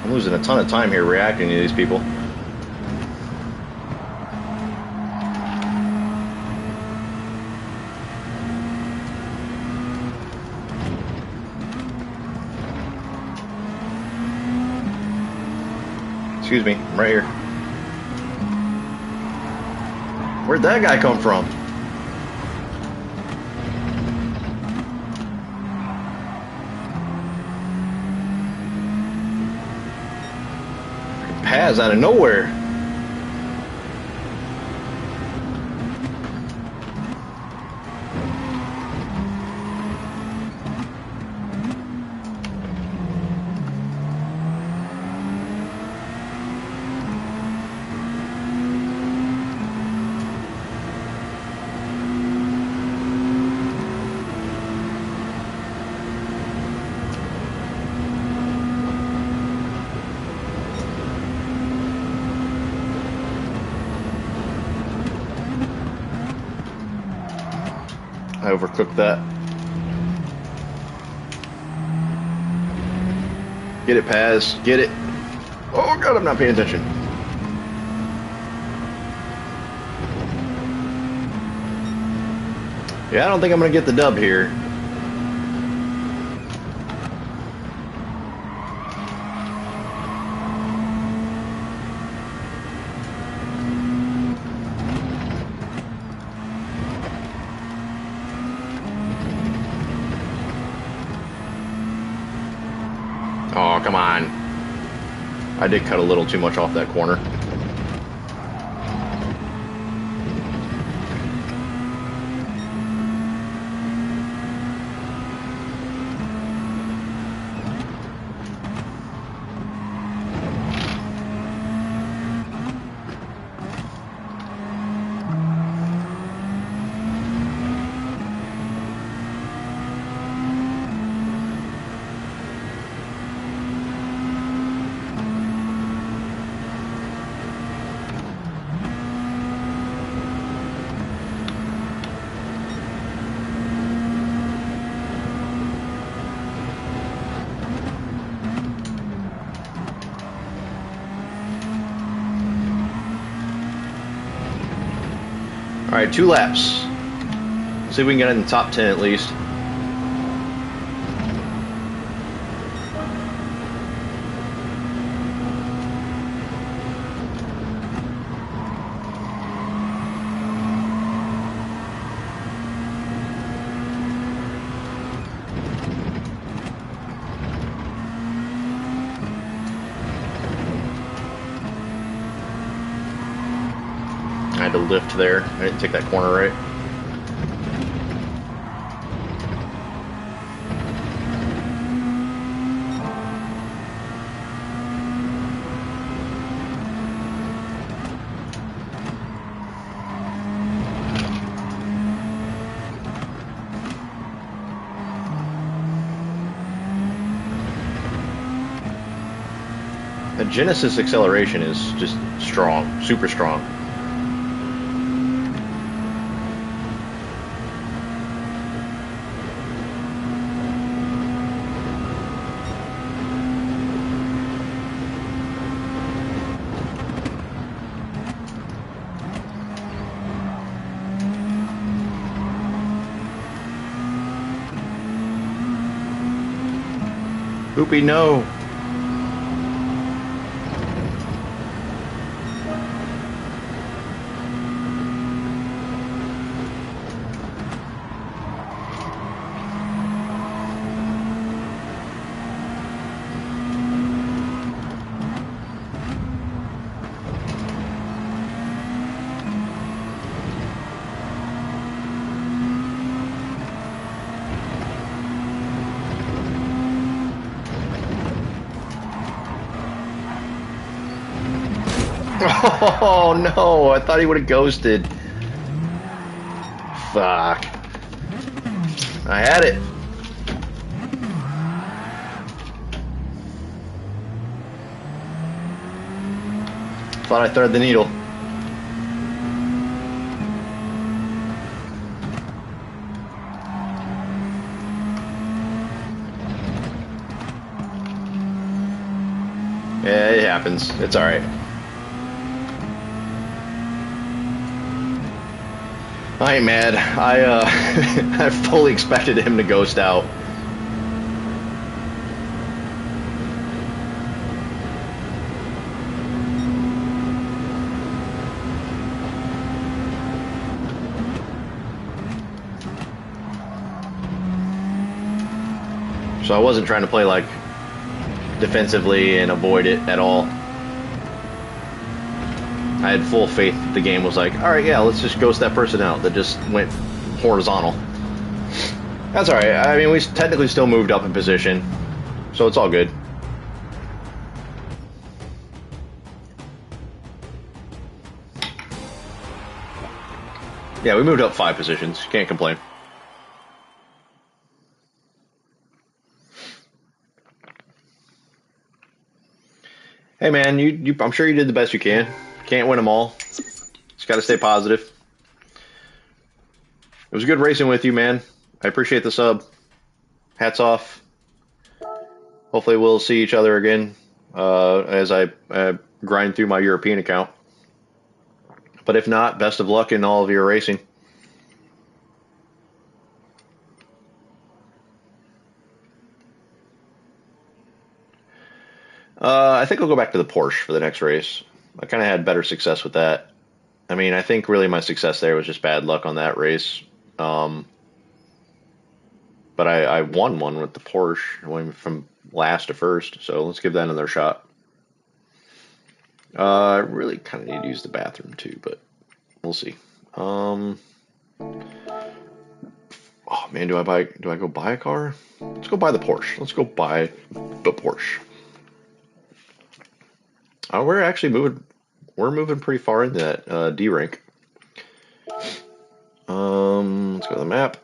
[SPEAKER 1] I'm losing a ton of time here reacting to these people. Excuse me, I'm right here. Where'd that guy come from? Paz out of nowhere. I overcooked that. Get it, Paz. Get it. Oh, God, I'm not paying attention. Yeah, I don't think I'm going to get the dub here. Oh, come on. I did cut a little too much off that corner. All right, 2 laps. Let's see if we can get in the top 10 at least. I had to lift there. I didn't take that corner right. The Genesis acceleration is just strong, super strong. Hoopy, no. Oh no, I thought he would have ghosted. Fuck. I had it. Thought I threaded the needle. Yeah, it happens. It's alright. I ain't mad. I fully expected him to ghost out. So I wasn't trying to play like defensively and avoid it at all. I had full faith that the game was like, alright, yeah, let's just ghost that person out that just went horizontal. That's alright. I mean, we technically still moved up in position, so it's all good. Yeah, we moved up 5 positions. Can't complain. Hey man, I'm sure you did the best you can. Can't win them all. Just got to stay positive. It was good racing with you, man. I appreciate the sub. Hats off. Hopefully we'll see each other again as I grind through my European account. But if not, best of luck in all of your racing. I think I'll go back to the Porsche for the next race. I kind of had better success with that. I mean, I think really my success there was just bad luck on that race. But I won one with the Porsche. I went from last to first, so let's give that another shot. I really kind of need to use the bathroom too, but we'll see. Oh man, do I go buy a car? Let's go buy the Porsche. Let's go buy the Porsche. We're actually moving. We're moving pretty far into that D rank. Let's go to the map.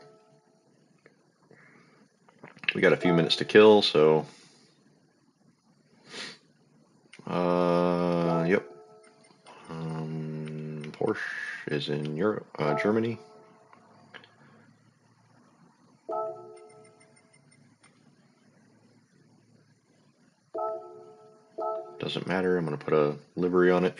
[SPEAKER 1] We got a few minutes to kill, so yep. Porsche is in Europe, Germany. Doesn't matter. I'm gonna put a livery on it.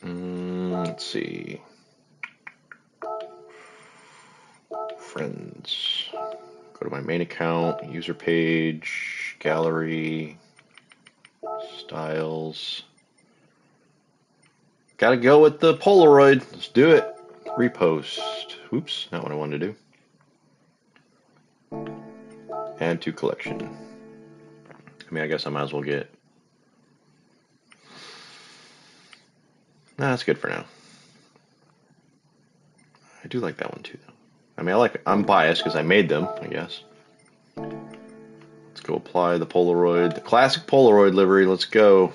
[SPEAKER 1] Let's see. Friends. Go to my main account, user page, gallery, styles. Gotta go with the Polaroid. Let's do it. Repost. Oops, not what I wanted to do. Add to collection. I mean, I guess I might as well get. Nah, that's good for now. I do like that one too, though. I mean, I'm biased because I made them, I guess. Let's Let's go apply the Polaroid, the classic Polaroid livery. Let's go.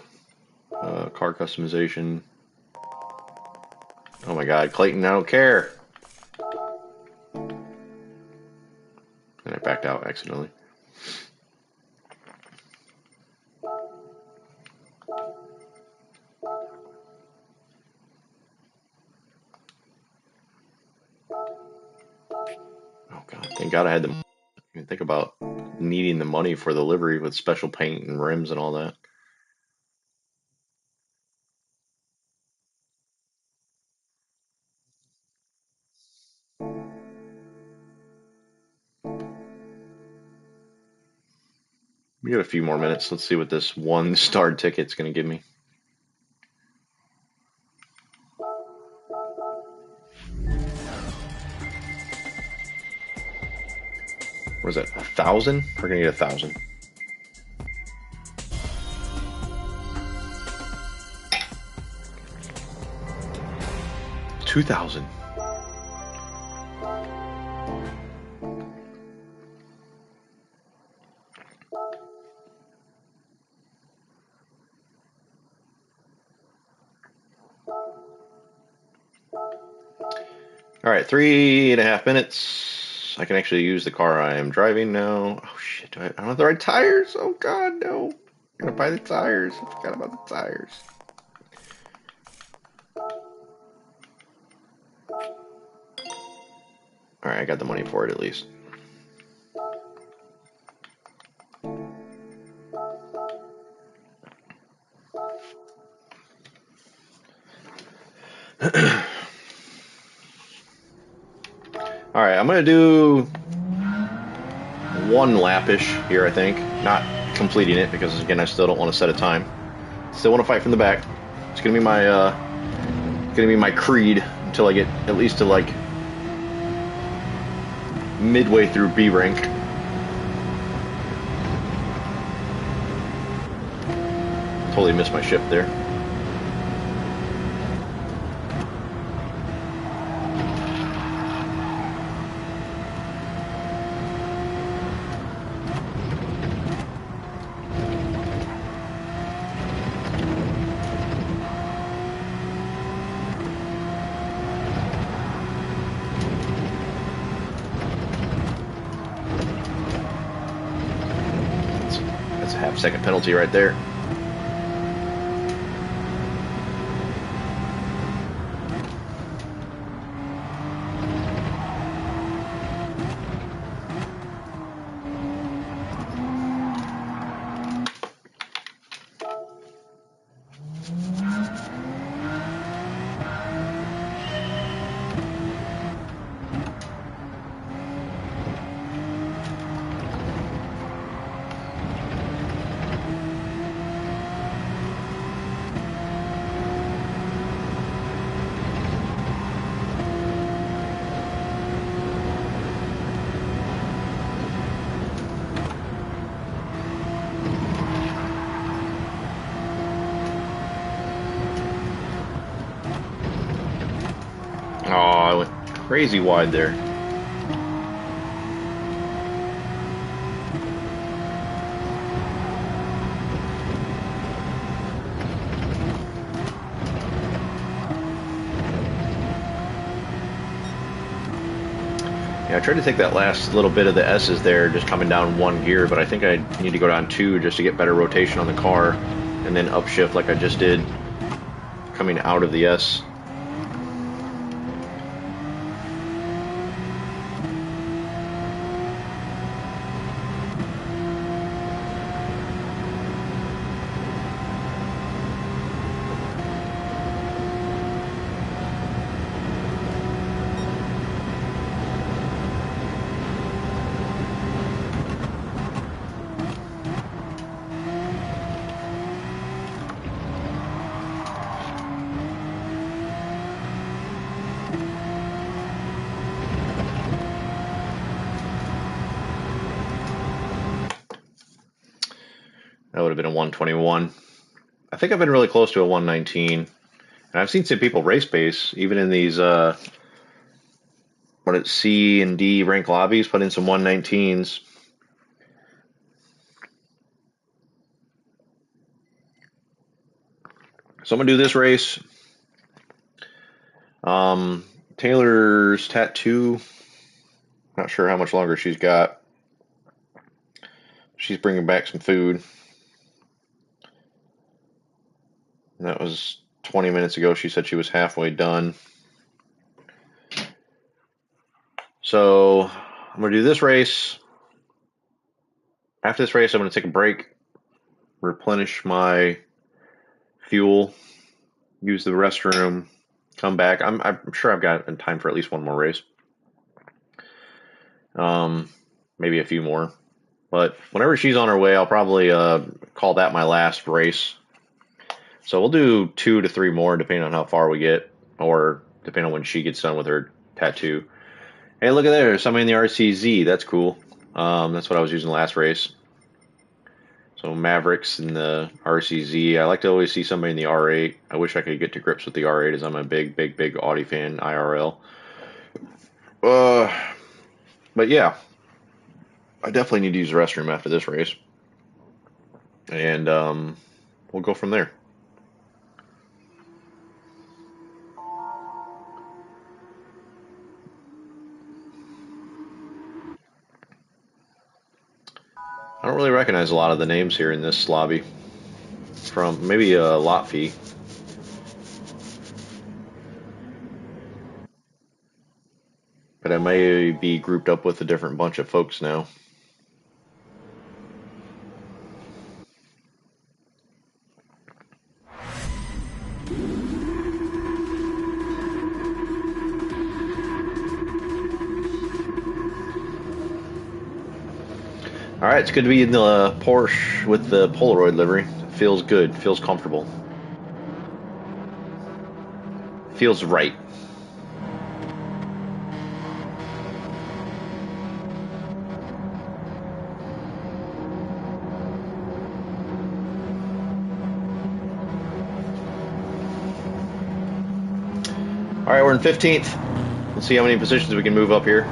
[SPEAKER 1] Car customization. Oh my God, Clayton, I don't care. And I backed out accidentally. Oh God, thank God I had the. Think about needing the money for the livery with special paint and rims and all that. We got a few more minutes. Let's see what this 1-star ticket's going to give me. What is that? 1,000? We're going to get 1,000. 2,000. All right, 3.5 minutes. I can actually use the car I am driving now. Oh shit, I don't have the right tires. Oh God, no. I'm gonna buy the tires. I forgot about the tires. All right, I got the money for it at least. All right, I'm gonna do 1 lap-ish here, I think. Not completing it because again, I still don't want to set a time. Still want to fight from the back. It's gonna be my creed until I get at least to like midway through B rank. Totally missed my shift there. That's a half-second penalty right there. Oh, I went crazy wide there. Yeah, I tried to take that last little bit of the S's there, just coming down 1 gear, but I think I need to go down 2 just to get better rotation on the car, and then upshift like I just did coming out of the S. That would have been a 121. I think I've been really close to a 119. And I've seen some people race pace, even in these C and D rank lobbies, put in some 119s. So I'm gonna do this race. Taylor's tattoo. Not sure how much longer she's got. She's bringing back some food. And that was 20 minutes ago. She said she was halfway done. So I'm going to do this race. After this race, I'm going to take a break, replenish my fuel, use the restroom, come back. I'm sure I've got time for at least one more race. Maybe a few more. But whenever she's on her way, I'll probably call that my last race. So we'll do 2 to 3 more, depending on how far we get, or depending on when she gets done with her tattoo. Hey, look at there, somebody in the RCZ. That's cool. That's what I was using last race. So Mavericks in the RCZ. I like to always see somebody in the R8. I wish I could get to grips with the R8, as I'm a big Audi fan, IRL. But yeah, I definitely need to use the restroom after this race. And we'll go from there. I don't really recognize a lot of the names here in this lobby. From maybe a lot fee. But I may be grouped up with a different bunch of folks now. All right, it's good to be in the Porsche with the Polaroid livery. It feels good, feels comfortable. Feels right. All right, we're in 15th. Let's see how many positions we can move up here.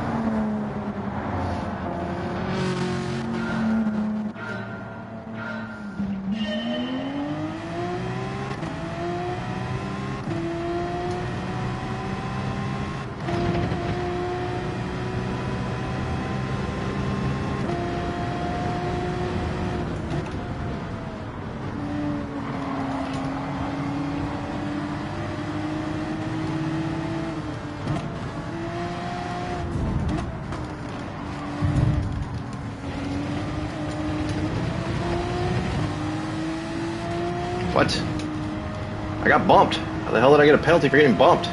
[SPEAKER 1] What? I got bumped. How the hell did I get a penalty for getting bumped?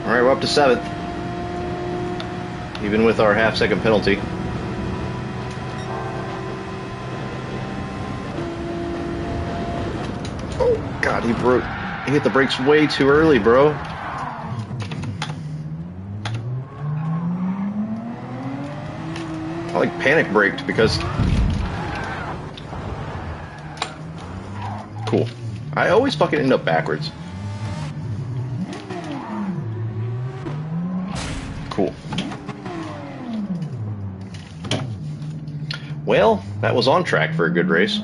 [SPEAKER 1] All right, we're up to 7th. even with our half-second penalty. Oh, God, he hit the brakes way too early, bro. I like panic braked because... Cool. I always fucking end up backwards. Cool. Well, that was on track for a good race.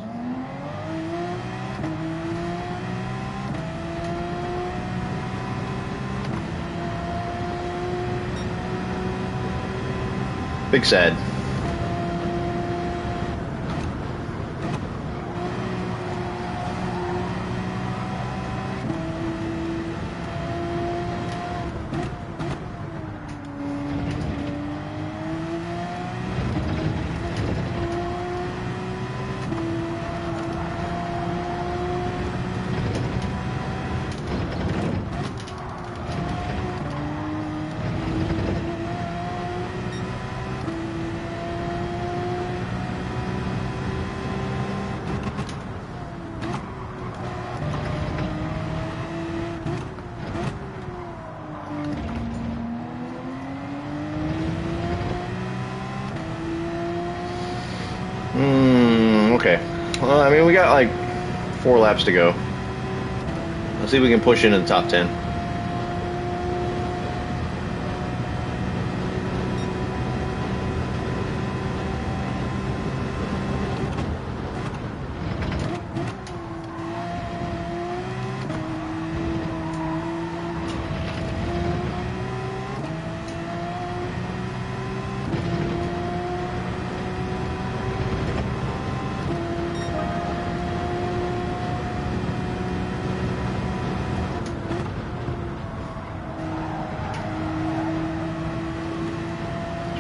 [SPEAKER 1] Big sad. Okay. Well, I mean, we got like 4 laps to go. Let's see if we can push into the top 10.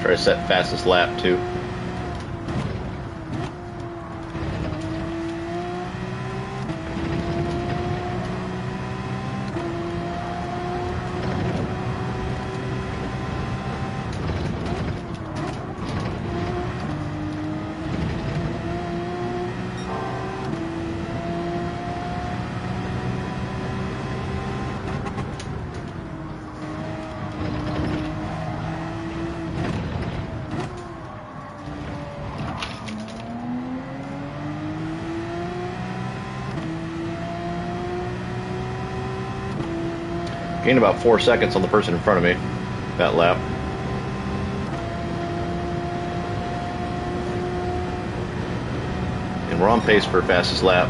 [SPEAKER 1] Try to set fastest lap too. Gained about 4 seconds on the person in front of me that lap. And we're on pace for fastest lap.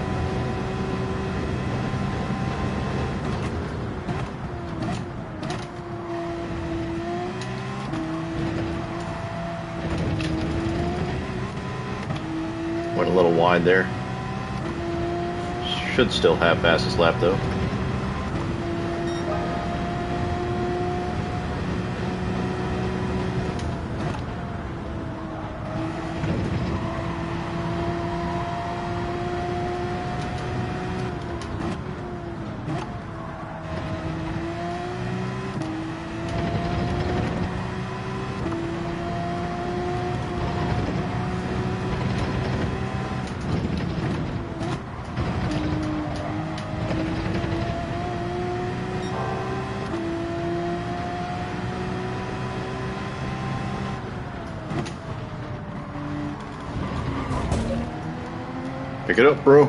[SPEAKER 1] Went a little wide there. Should still have fastest lap though. Pick it up, bro.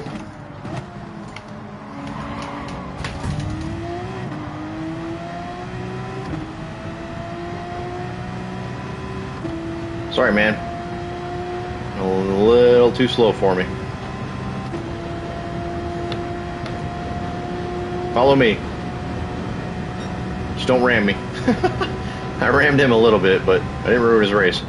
[SPEAKER 1] Sorry, man. A little too slow for me. Follow me. Just don't ram me. I rammed him a little bit, but I didn't ruin his race.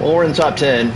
[SPEAKER 1] Well, we're in the top 10.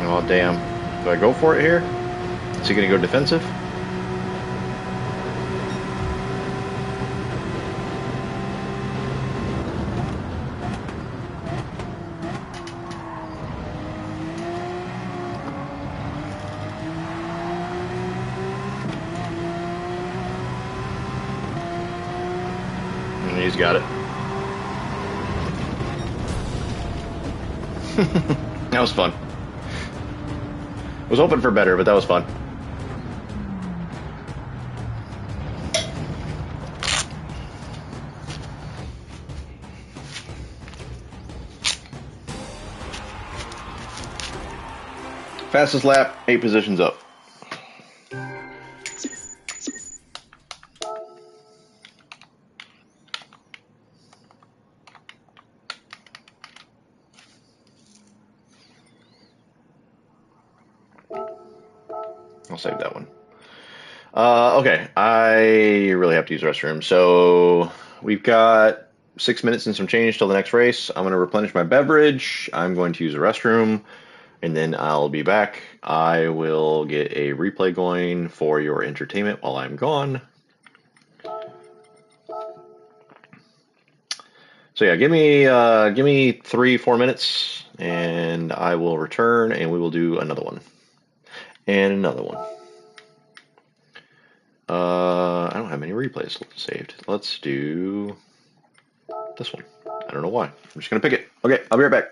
[SPEAKER 1] Oh, damn. Do I go for it here? Is he going to go defensive? And he's got it. That was fun. Was hoping for better, but that was fun. Fastest lap, 8 positions up. I'll save that one. Okay, I really have to use the restroom. So we've got 6 minutes and some change till the next race. I'm going to replenish my beverage. I'm going to use the restroom, and then I'll be back. I will get a replay going for your entertainment while I'm gone. So yeah, give me 3-4 minutes, and I will return, and we will do another one. And another one. I don't have many replays saved. Let's do this one. I don't know why. I'm just going to pick it. Okay, I'll be right back.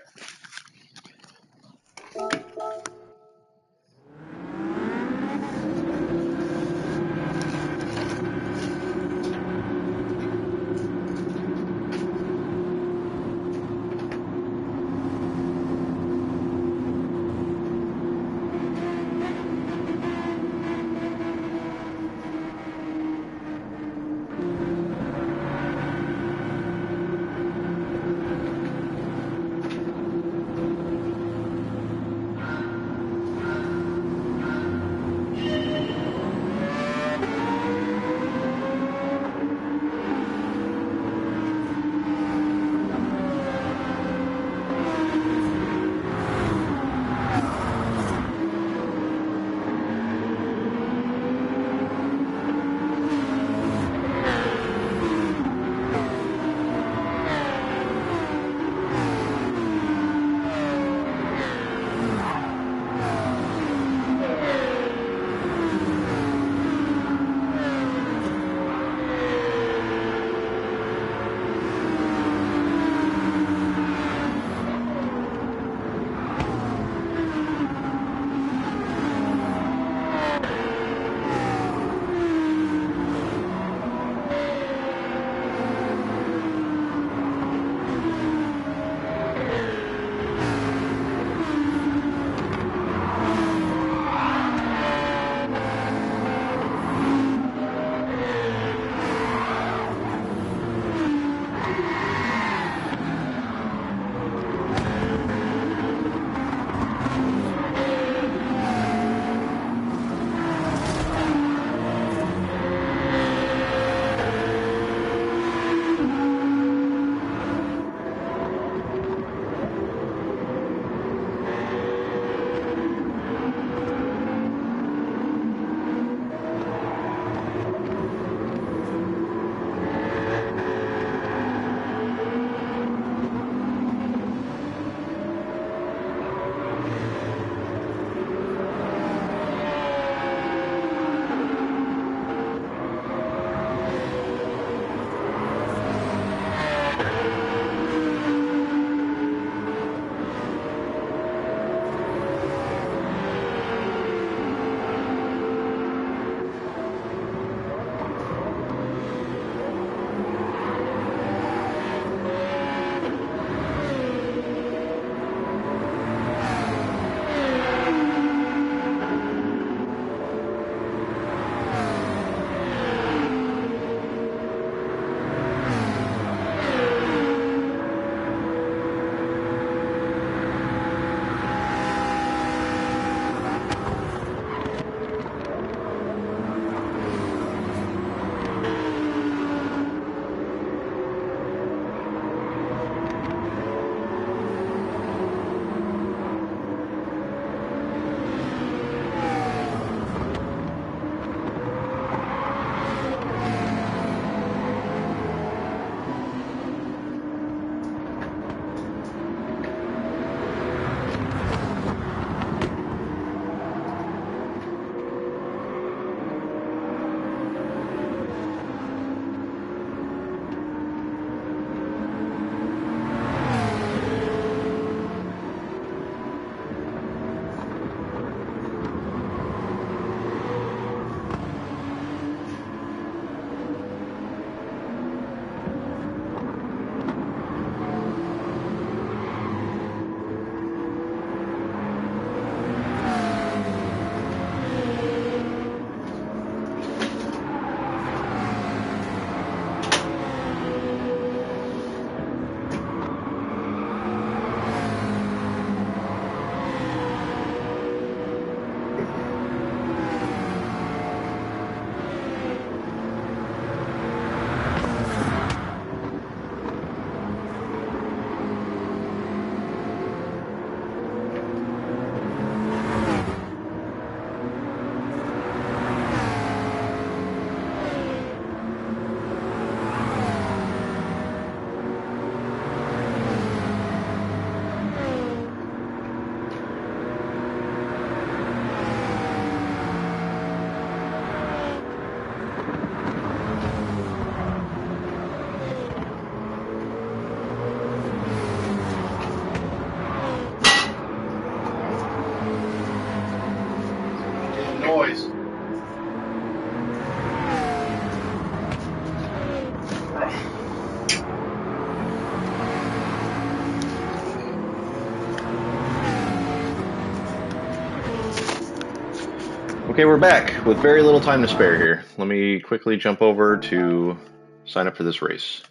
[SPEAKER 1] Okay, we're back with very little time to spare here. Let me quickly jump over to sign up for this race.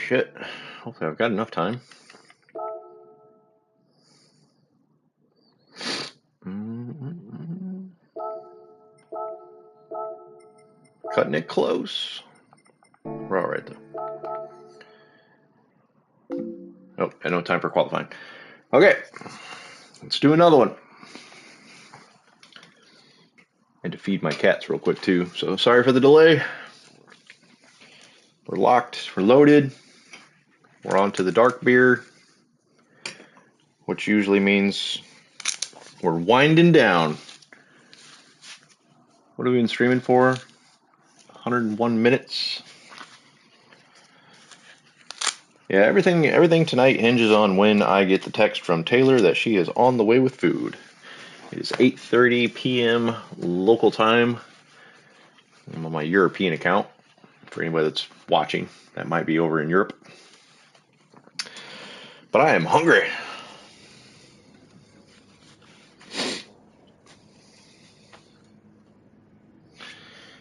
[SPEAKER 1] Shit. Hopefully I've got enough time. Cutting it close. We're all right, though. Oh, I no time for qualifying. Okay, let's do another one. I had to feed my cats real quick, too, so sorry for the delay. We're locked, we're loaded. We're on to the dark beer, which usually means we're winding down. What have we been streaming for? 101 minutes. Yeah, everything tonight hinges on when I get the text from Taylor that she is on the way with food. It is 8:30 p.m. local time. I'm on my European account. For anybody that's watching, that might be over in Europe. But I am hungry.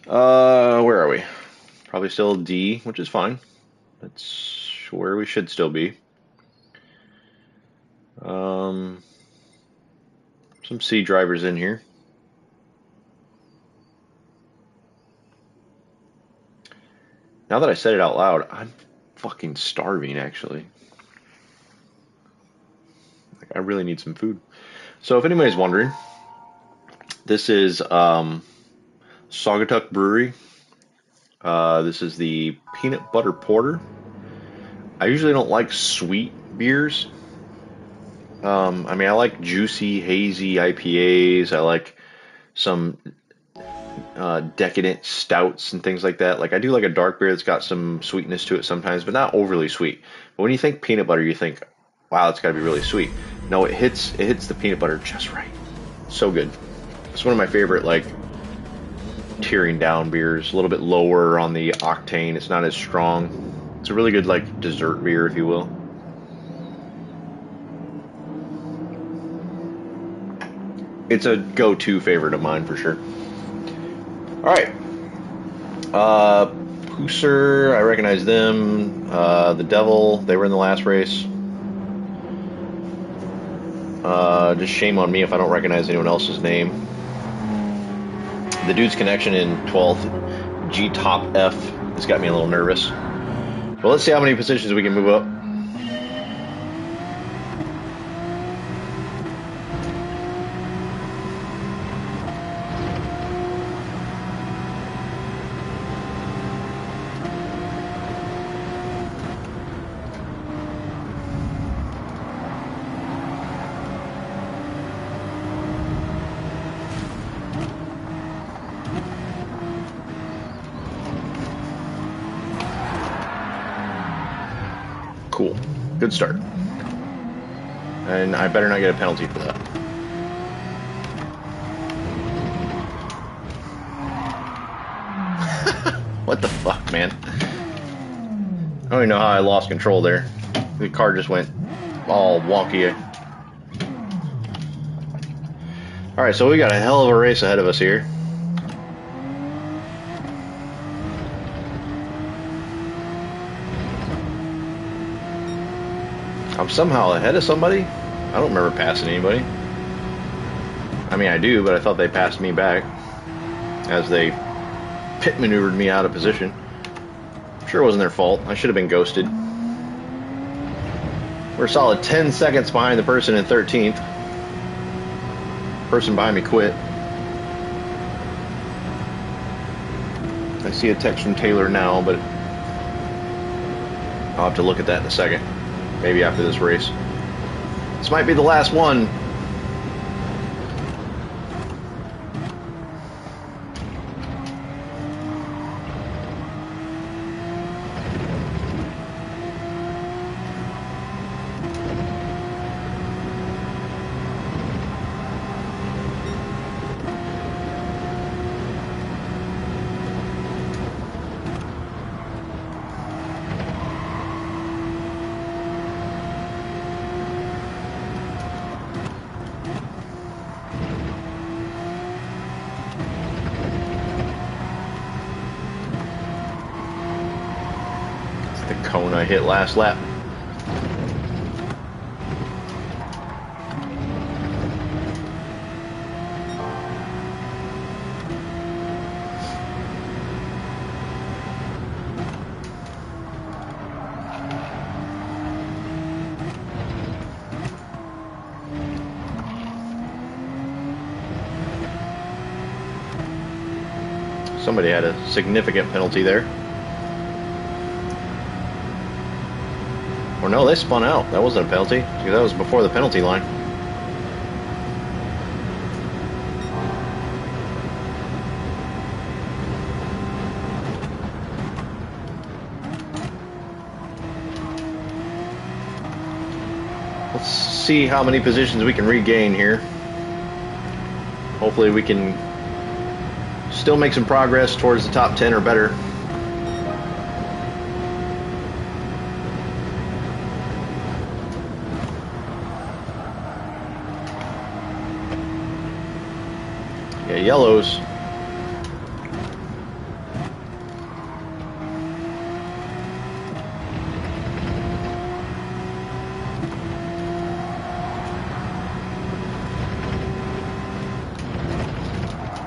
[SPEAKER 1] Where are we? Probably still D, which is fine. That's where we should still be. Some C drivers in here. Now that I said it out loud, I'm fucking starving, actually. Like, I really need some food. So if anybody's wondering, this is Saugatuck Brewery. This is the peanut butter porter. I usually don't like sweet beers. I mean, I like juicy, hazy IPAs. I like some decadent stouts and things like that. Like, I do like a dark beer that's got some sweetness to it sometimes, but not overly sweet. But when you think peanut butter, you think, wow, it's got to be really sweet. No, it hits the peanut butter just right. So good. It's one of my favorite, like, tearing down beers. A little bit lower on the octane. It's not as strong. It's a really good, like, dessert beer, if you will. It's a go-to favorite of mine for sure. Alright. Pooser, I recognize them. The Devil, they were in the last race. Just shame on me if I don't recognize anyone else's name. The Dude's Connection in 12th, G Top F, has got me a little nervous. Well, let's see how many positions we can move up. Cool. Good start. And I better not get a penalty for that. What the fuck, man? I don't even know how I lost control there. The car just went all wonky. Alright, so we got a hell of a race ahead of us here. I'm somehow ahead of somebody. I don't remember passing anybody. I mean, I do, but I thought they passed me back as they pit maneuvered me out of position. I'm sure it wasn't their fault. I should have been ghosted. We're a solid 10 seconds behind the person in 13th. Person behind me quit. I see a text from Taylor now, but I'll have to look at that in a second. Maybe after this race. This might be the last one. The cone I hit last lap. Somebody had a significant penalty there. Or no, they spun out. That wasn't a penalty. That was before the penalty line. Let's see how many positions we can regain here. Hopefully we can still make some progress towards the top 10 or better. Yeah, yellows.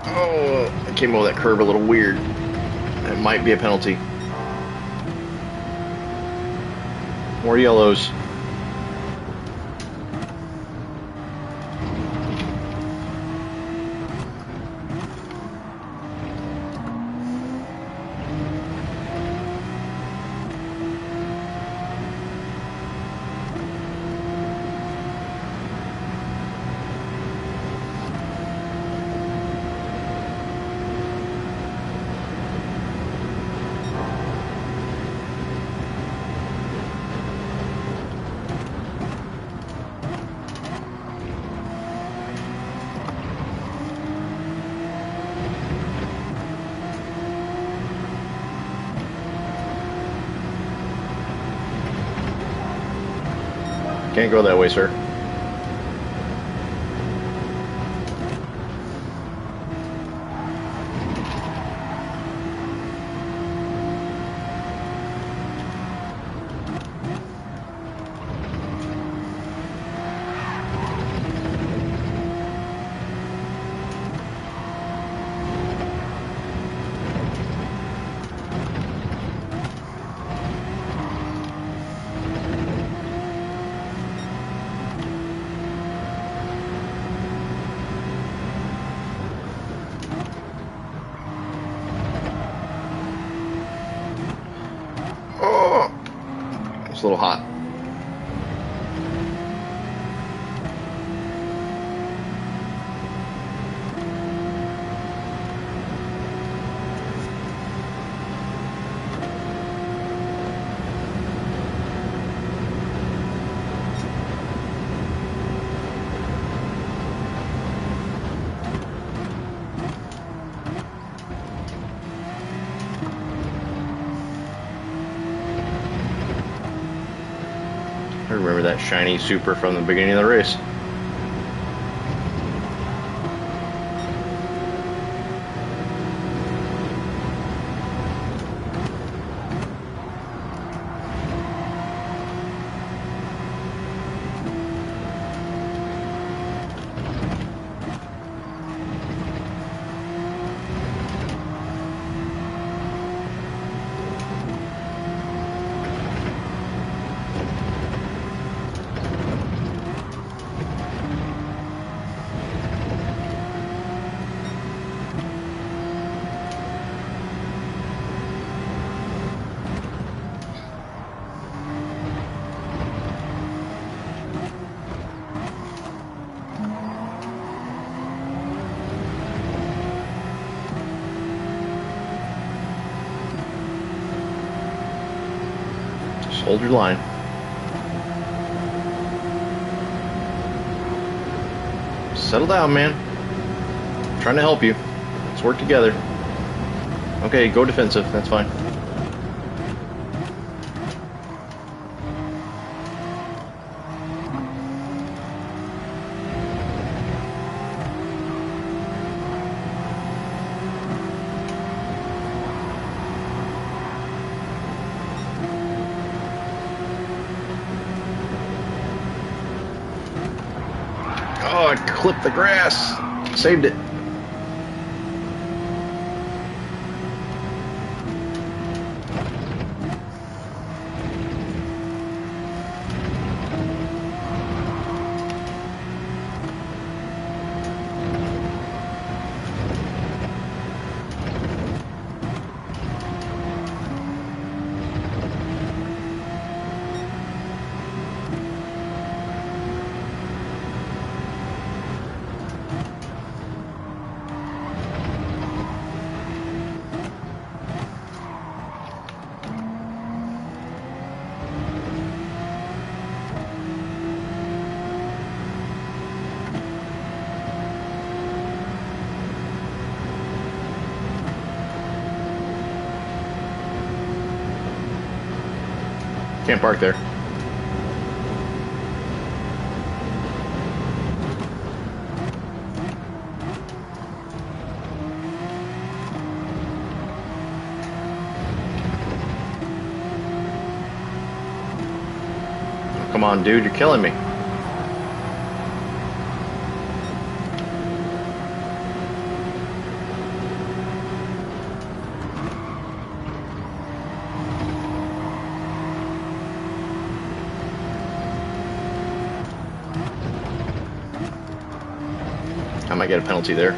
[SPEAKER 1] Oh, I came over that curve a little weird. That might be a penalty. More yellows. Can't go that way, sir. It's a little hot. I remember that shiny Super from the beginning of the race. Hold your line. Settle down, man. I'm trying to help you. Let's work together. Okay, go defensive. That's fine. I clipped the grass. Saved it. Can't park there. Come on, dude, you're killing me. I might get a penalty there.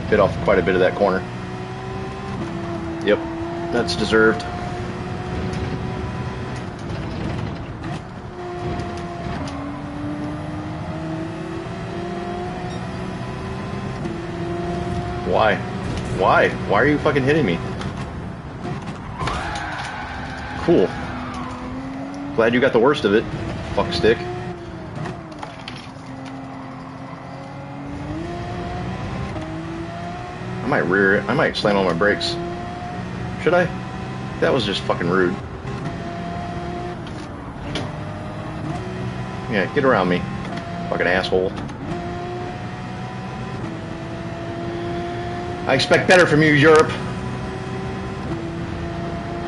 [SPEAKER 1] Bit off quite a bit of that corner. Yep, that's deserved. Why? Why? Why are you fucking hitting me? Cool. Glad you got the worst of it, fuck stick. I might rear it. I might slam on my brakes. Should I? That was just fucking rude. Yeah, get around me. Fucking asshole. I expect better from you, Europe.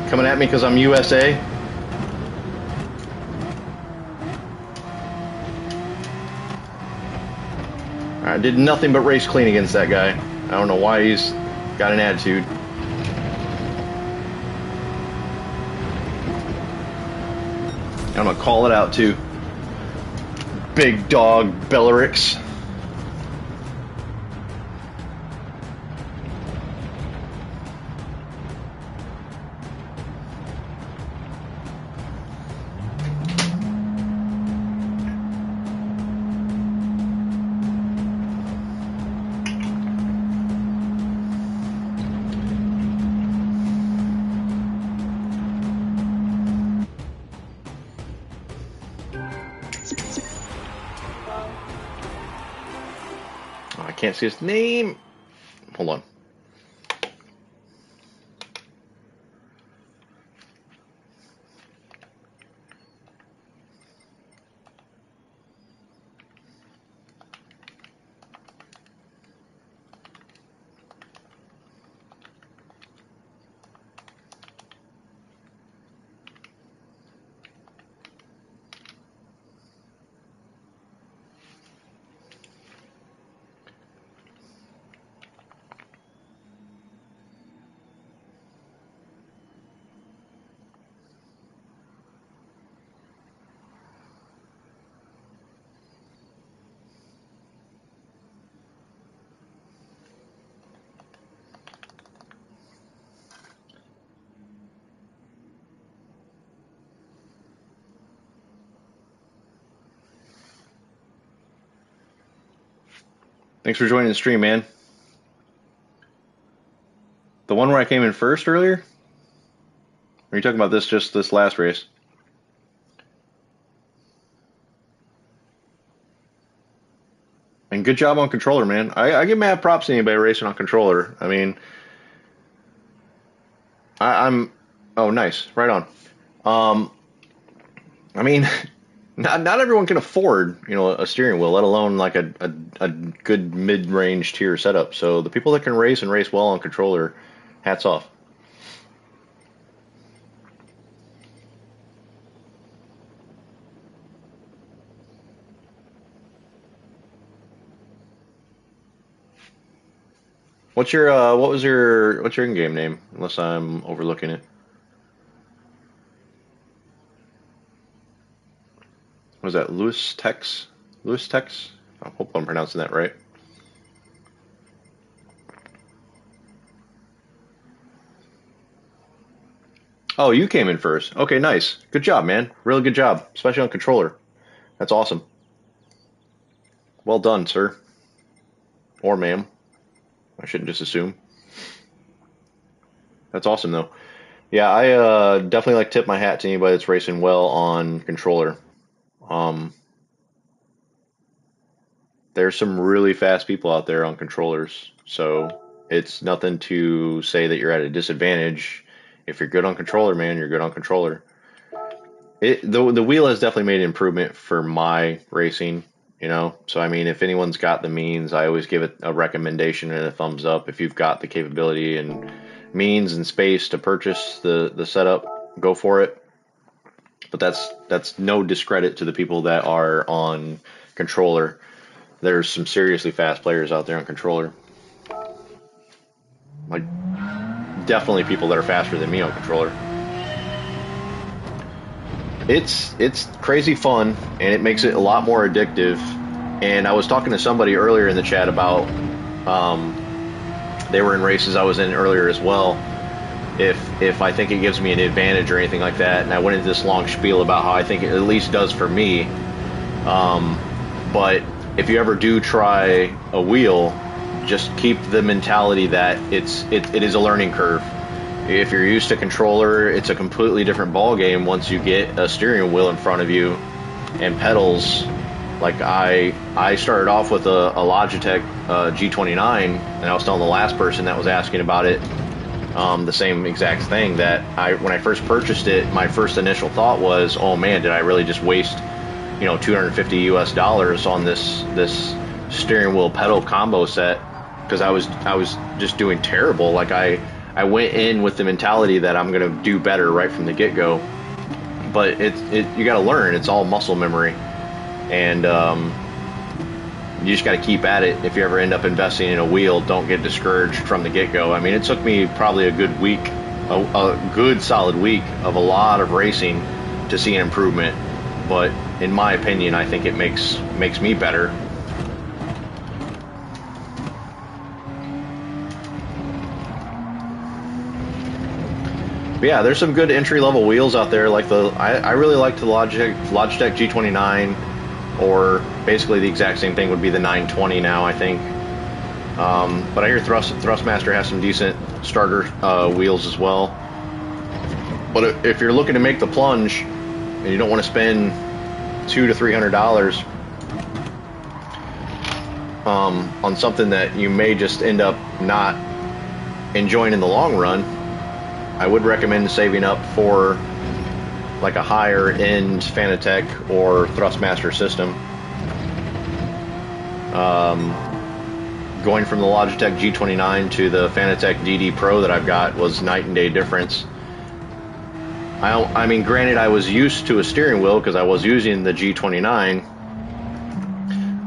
[SPEAKER 1] Coming at me because I'm USA. I did nothing but race clean against that guy. I don't know why he's got an attitude. I'm gonna call it out too. Big dog Belarix. I can't see his name. Hold on. Thanks for joining the stream, man. The one where I came in first earlier? Or are you talking about just this last race? And good job on controller, man. I give mad props to anybody racing on controller. I mean, I'm oh, nice, right on. I mean, not everyone can afford, you know, a steering wheel, let alone like a good mid-range tier setup. So the people that can race and race well on controller, hats off. what's your in-game name? Unless I'm overlooking it. Was that Lewis Tex? Lewis Tex? I hope I'm pronouncing that right. Oh, you came in first. Okay, nice. Good job, man. Really good job, especially on controller. That's awesome. Well done, sir. Or ma'am. I shouldn't just assume. That's awesome, though. Yeah, I definitely like tip my hat to anybody that's racing well on controller. There's some really fast people out there on controllers, so it's nothing to say that you're at a disadvantage. If you're good on controller, man, you're good on controller. The wheel has definitely made an improvement for my racing, So I mean, if anyone's got the means, I always give it a recommendation and a thumbs up. If you've got the capability and means and space to purchase the setup, go for it. But that's no discredit to the people that are on controller. There's some seriously fast players out there on controller. Like, definitely people that are faster than me on controller. It's crazy fun, and it makes it a lot more addictive. And I was talking to somebody earlier in the chat about they were in races I was in earlier as well. If I think it gives me an advantage or anything like that, and I went into this long spiel about how I think it at least does for me. But if you ever do try a wheel, just keep the mentality that it is a learning curve. If you're used to controller, it's a completely different ball game once you get a steering wheel in front of you and pedals. Like I started off with a Logitech G29, and I was telling the last person that was asking about it the same exact thing, that when I first purchased it, my first initial thought was, oh man, did I really just waste $250 on this steering wheel pedal combo set, because I was just doing terrible. Like I went in with the mentality that I'm gonna do better right from the get-go, but you got to learn. It's all muscle memory, and you just got to keep at it. If you ever end up investing in a wheel, don't get discouraged from the get-go. I mean, it took me probably a good week, a good solid week of a lot of racing to see an improvement. But in my opinion, I think it makes me better. But yeah, there's some good entry-level wheels out there. Like I really like the Logitech G29, or basically the exact same thing would be the 920 now, I think. But I hear Thrustmaster has some decent starter wheels as well. But if you're looking to make the plunge and you don't want to spend $200 to $300 on something that you may just end up not enjoying in the long run, I would recommend saving up for like a higher end Fanatec or Thrustmaster system. Going from the Logitech G29 to the Fanatec DD Pro that I've got was night and day difference. I mean, granted, I was used to a steering wheel because I was using the G29.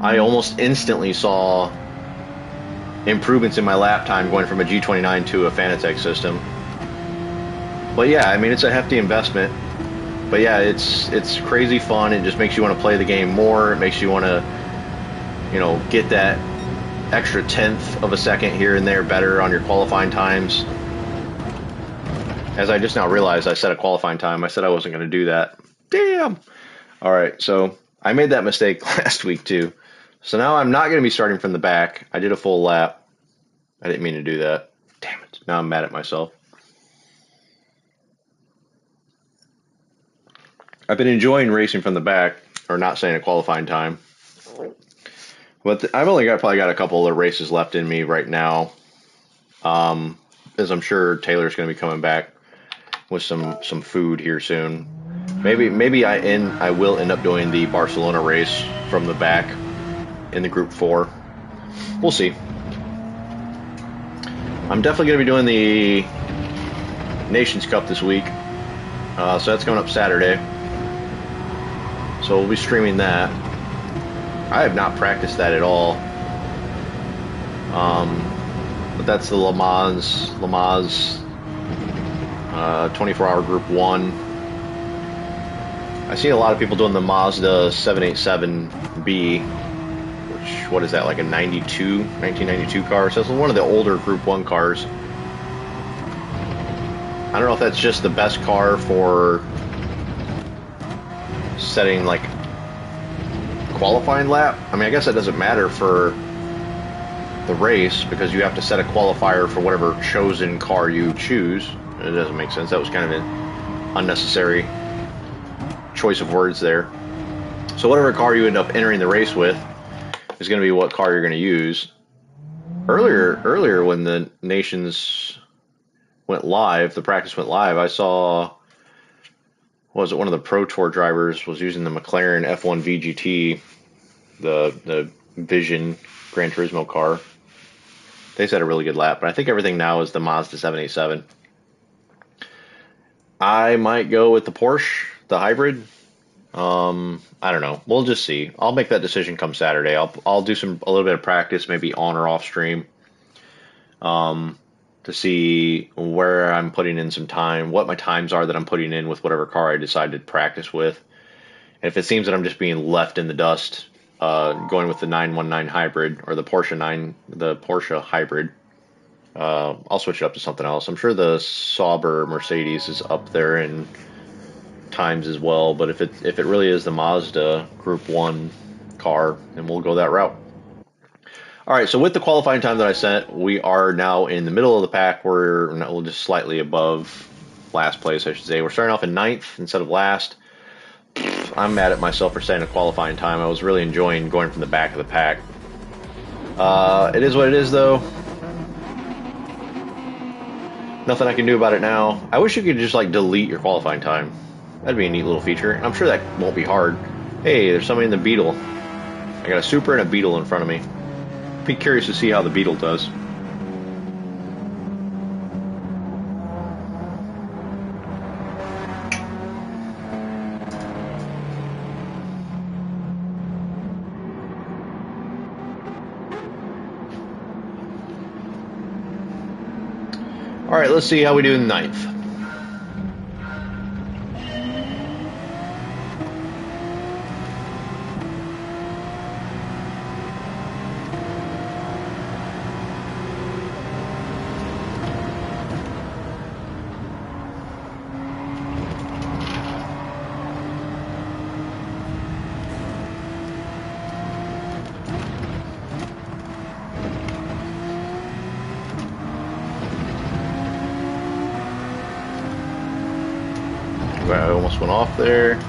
[SPEAKER 1] I almost instantly saw improvements in my lap time going from a G29 to a Fanatec system. But yeah, I mean, it's a hefty investment. But yeah, it's crazy fun. It just makes you want to play the game more. It makes you want to, get that extra tenth of a second here and there better on your qualifying times. As I just now realized, I set a qualifying time. I said I wasn't going to do that. Damn. All right, so I made that mistake last week too. So now I'm not going to be starting from the back. I did a full lap. I didn't mean to do that. Damn it. Now I'm mad at myself. I've been enjoying racing from the back, or not saying a qualifying time. But I've only probably got a couple of races left in me right now. As I'm sure Taylor's going to be coming back with some food here soon. Maybe I will end up doing the Barcelona race from the back in the Group 4. We'll see. I'm definitely going to be doing the Nations Cup this week. So that's coming up Saturday. So we'll be streaming that. I have not practiced that at all. but that's the Le Mans 24-hour Group 1. I see a lot of people doing the Mazda 787B, which, what is that, like a 1992 car? So it's one of the older Group 1 cars. I don't know if that's just the best car for setting, like, qualifying lap. I mean, I guess that doesn't matter for the race, because you have to set a qualifier for whatever chosen car you choose. It doesn't make sense. That was kind of an unnecessary choice of words there. So whatever car you end up entering the race with is going to be what car you're going to use. Earlier when the Nations went live, the practice went live, I saw, what was it, one of the Pro Tour drivers was using the McLaren F1 VGT, the Vision Gran Turismo car. They set a really good lap, but I think everything now is the Mazda 787. I might go with the Porsche, the hybrid. I don't know. We'll just see. I'll make that decision come Saturday. I'll do a little bit of practice, maybe on or off stream, to see where I'm putting in some time, what my times are that I'm putting in with whatever car I decide to practice with. And if it seems that I'm just being left in the dust, going with the 919 hybrid or the Porsche hybrid, I'll switch it up to something else. I'm sure the Sauber Mercedes is up there in times as well, but if it really is the Mazda Group 1 car, then we'll go that route. All right, so with the qualifying time that I set, we are now in the middle of the pack. We're just slightly above last place, I should say. We're starting off in 9th instead of last. I'm mad at myself for setting a qualifying time. I was really enjoying going from the back of the pack. It is what it is, though. Nothing I can do about it now. I wish you could just, like, delete your qualifying time. That'd be a neat little feature. I'm sure that won't be hard. Hey, there's somebody in the Beetle. I got a Super and a Beetle in front of me. Be curious to see how the Beetle does. All right, let's see how we do in 9th. I almost went off there.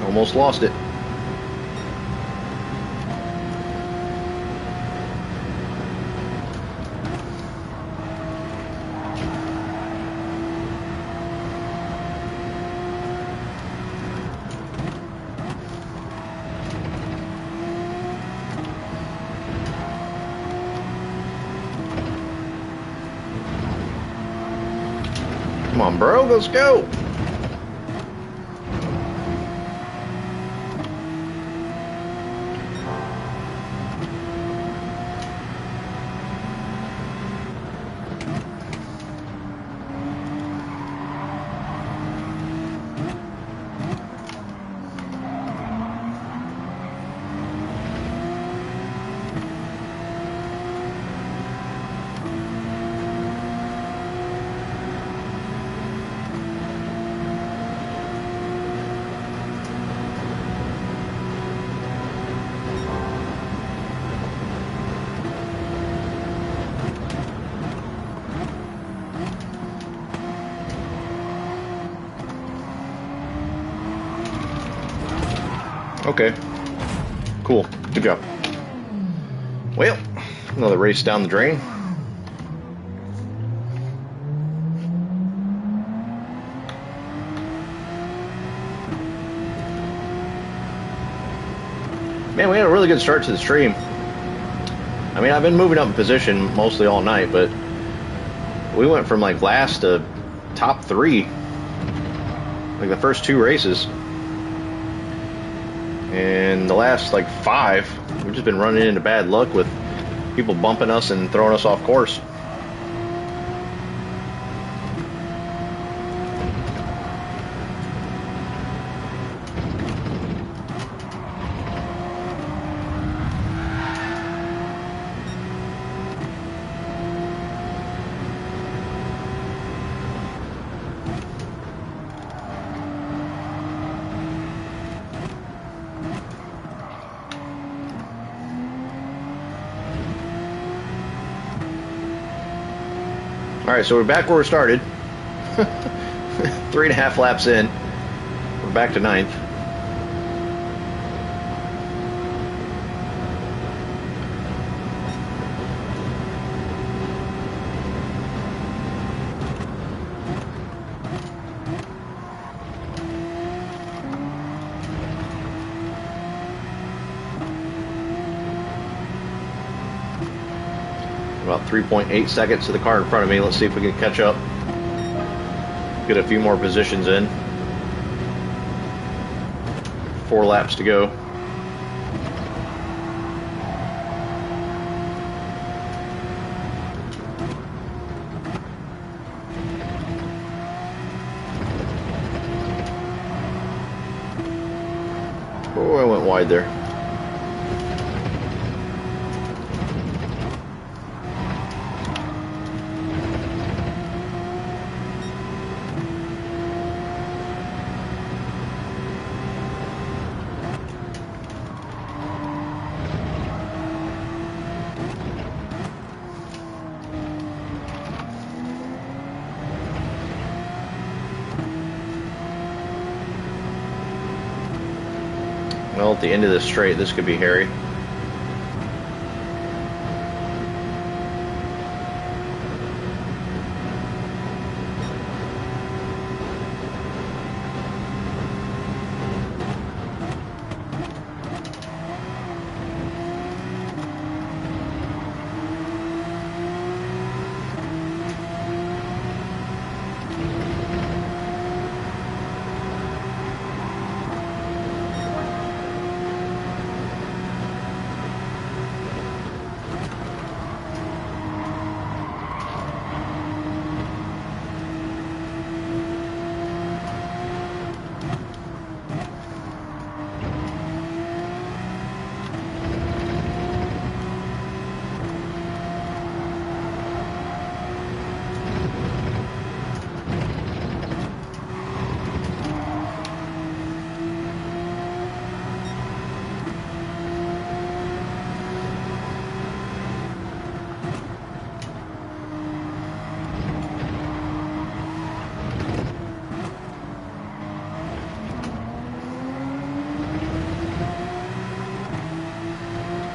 [SPEAKER 1] Almost lost it. Come on, bro, let's go. Okay. Cool. Good job. Well, another race down the drain. Man, we had a really good start to the stream. I mean, I've been moving up in position mostly all night, but we went from like last to top 3, like the first 2 races. And the last like 5, we've just been running into bad luck with people bumping us and throwing us off course. Alright, so we're back where we started. 3.5 laps in. We're back to 9th. About 3.8 seconds to the car in front of me. Let's see if we can catch up. Get a few more positions in. 4 laps to go. Oh, I went wide there. Well, at the end of this straight, this could be hairy.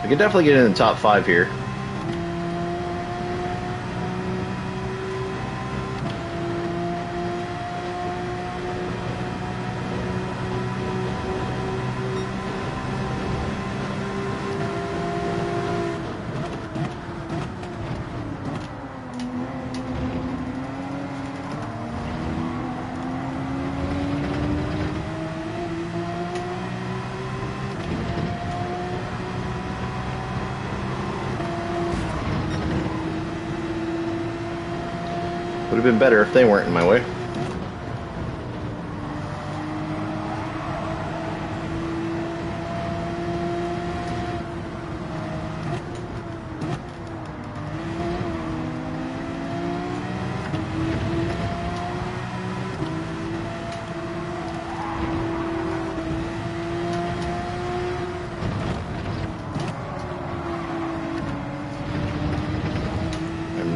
[SPEAKER 1] We can definitely get in the top 5 here. Would have been better if they weren't in my way.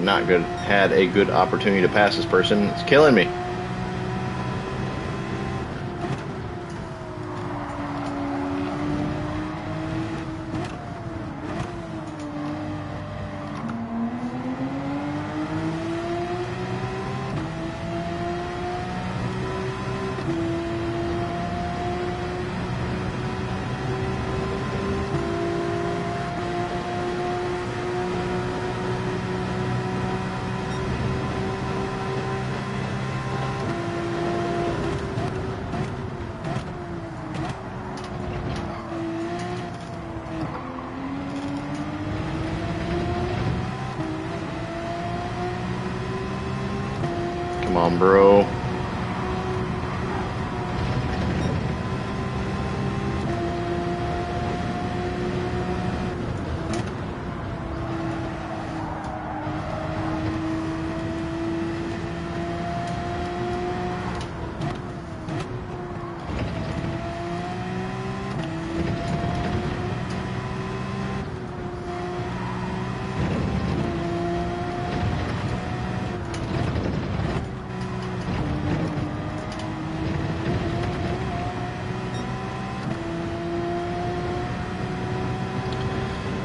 [SPEAKER 1] Not good. Had a good opportunity to pass this person. It's killing me. on, bro.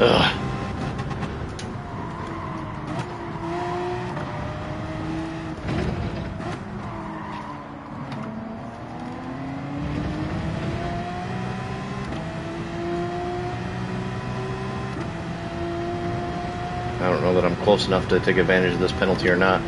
[SPEAKER 1] Ugh. I don't know that I'm close enough to take advantage of this penalty or not.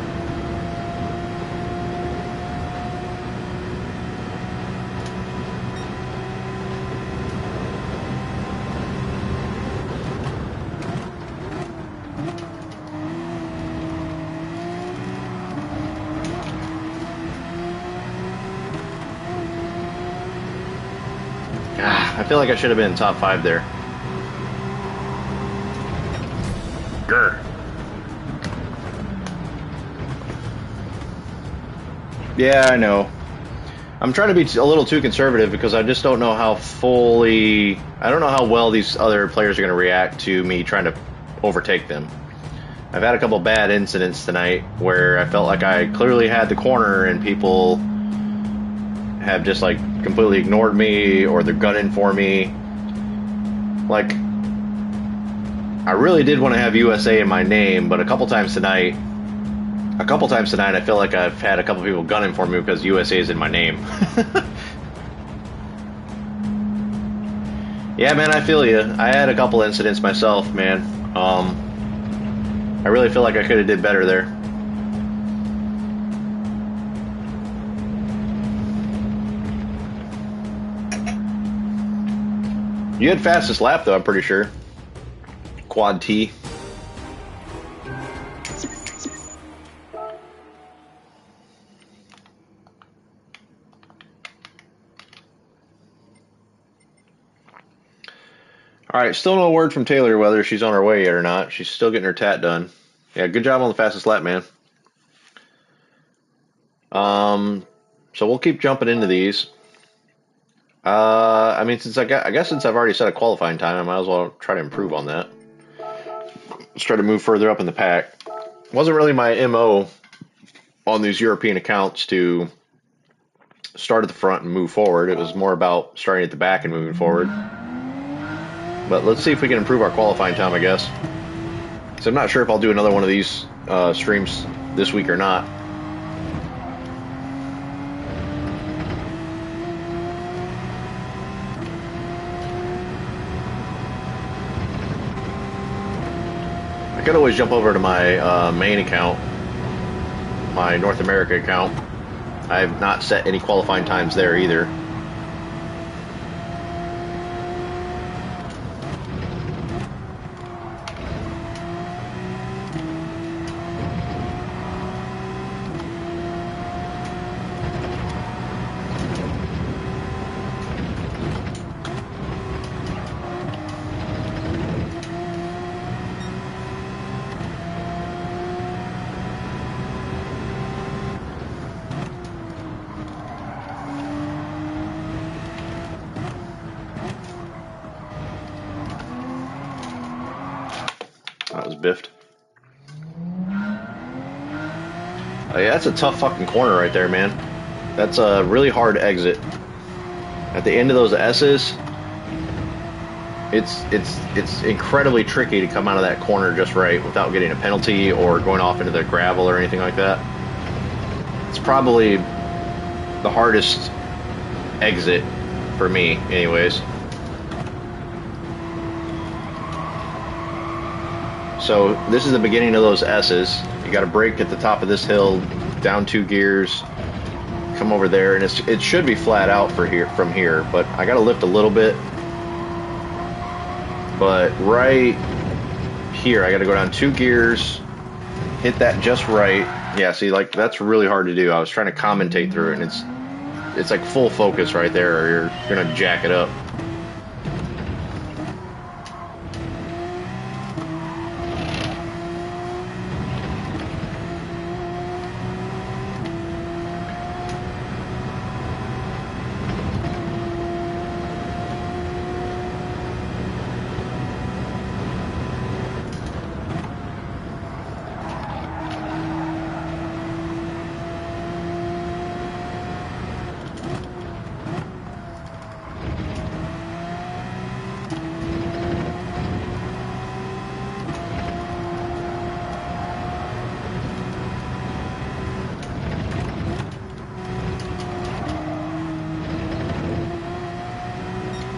[SPEAKER 1] I feel like I should have been in top 5 there. Grr. Yeah, I know. I'm trying to be a little too conservative because I just don't know how I don't know how well these other players are going to react to me trying to overtake them. I've had a couple bad incidents tonight where I felt like I clearly had the corner and people have just like completely ignored me, or they're gunning for me. Like, I really did want to have USA in my name, but a couple times tonight I feel like I've had a couple people gunning for me because USA is in my name. Yeah, man, I feel you. I had a couple incidents myself, man. I really feel like I could have did better there. You had fastest lap, though, I'm pretty sure. Quad T. Alright, still no word from Taylor whether she's on her way yet or not. She's still getting her tat done. Yeah, good job on the fastest lap, man. So we'll keep jumping into these. I mean, since I guess since I've already set a qualifying time, I might as well try to improve on that. Let's try to move further up in the pack. It wasn't really my MO on these European accounts to start at the front and move forward. It was more about starting at the back and moving forward. But let's see if we can improve our qualifying time, I guess. So I'm not sure if I'll do another one of these streams this week or not. I could always jump over to my main account, my North America account. I have not set any qualifying times there either. That was biffed. Oh, yeah, that's a tough fucking corner right there, man. That's a really hard exit. At the end of those S's, it's incredibly tricky to come out of that corner just right without getting a penalty or going off into the gravel or anything like that. It's probably the hardest exit for me, anyways. So this is the beginning of those S's. You got to brake at the top of this hill, down 2 gears, come over there, and it should be flat out from here. But I got to lift a little bit. But right here, I got to go down 2 gears, hit that just right, Yeah, see, like, that's really hard to do. I was trying to commentate through it, and it's like full focus right there, or you're gonna jack it up.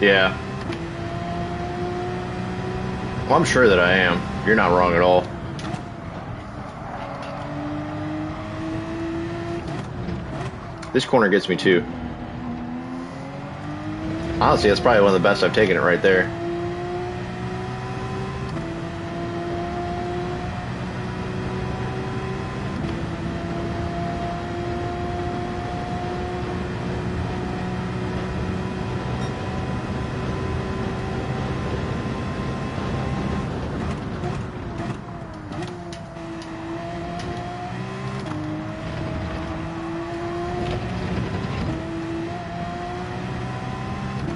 [SPEAKER 1] Yeah. Well, I'm sure that I am. You're not wrong at all. This corner gets me too. Honestly, that's probably one of the best I've taken it right there.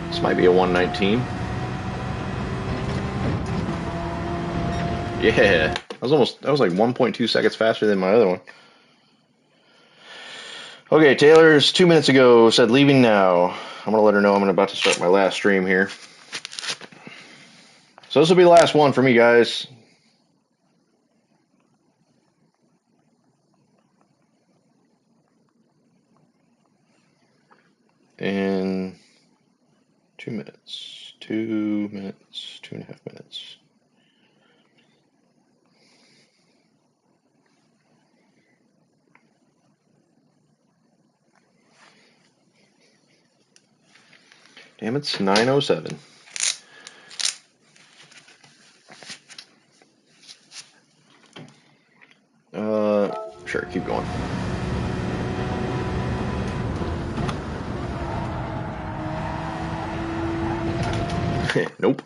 [SPEAKER 1] This might be a 119. Yeah, that was like 1.2 seconds faster than my other one. Okay, Taylor's 2 minutes ago said leaving now. I'm gonna let her know I'm about to start my last stream here. So this will be the last one for me, guys. In 2 minutes, 2 minutes, 2.5 minutes. Damn, it's 9:07. Sure, keep going. Nope.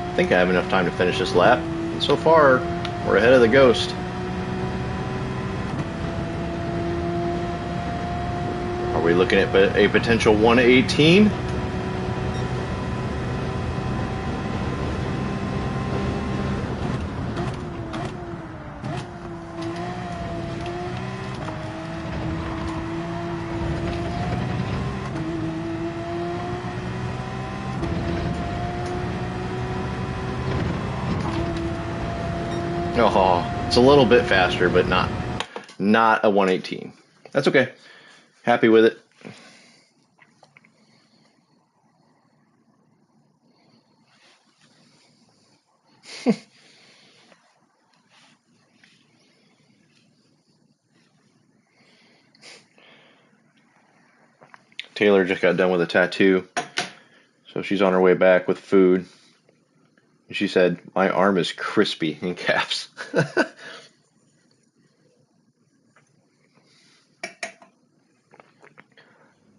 [SPEAKER 1] I think I have enough time to finish this lap. And so far, we're ahead of the Ghost. Are we looking at a potential 118? Oh, it's a little bit faster, but not a 118. That's okay. Happy with it. Taylor just got done with a tattoo, so she's on her way back with food. She said, "My arm is crispy," in caps.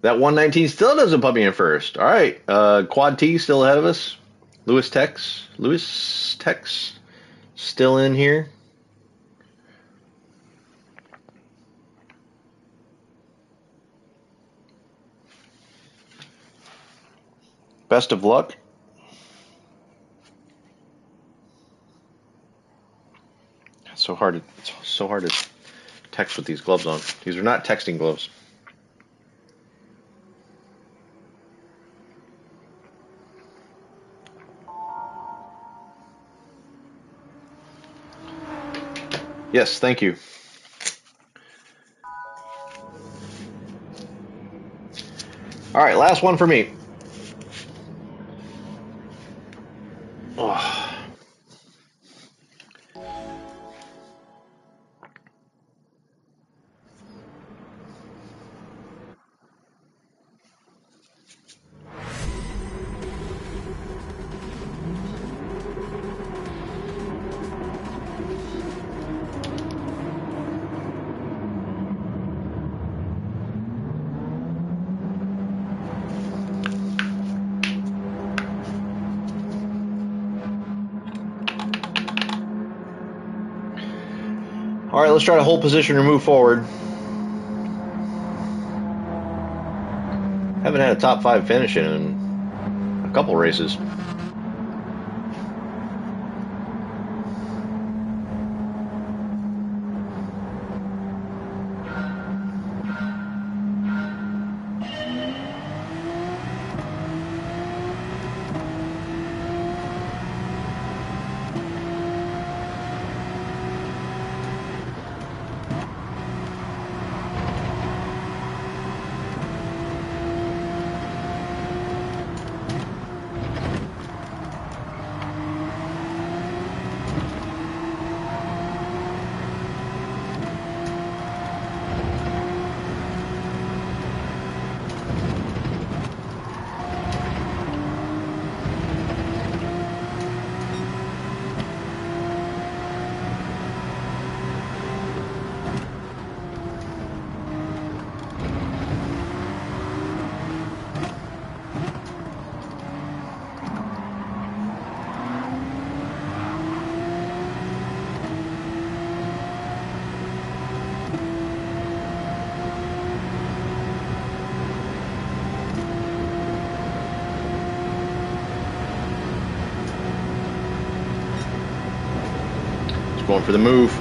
[SPEAKER 1] That 119 still doesn't put me in first. All right, Quad T still ahead of us. Lewis Tex still in here. Best of luck. It's so hard to text with these gloves on. These are not texting gloves. Yes, thank you. All right, last one for me. Oh. All right, let's try to hold position or move forward. Haven't had a top 5 finish in a couple races. Going for the move.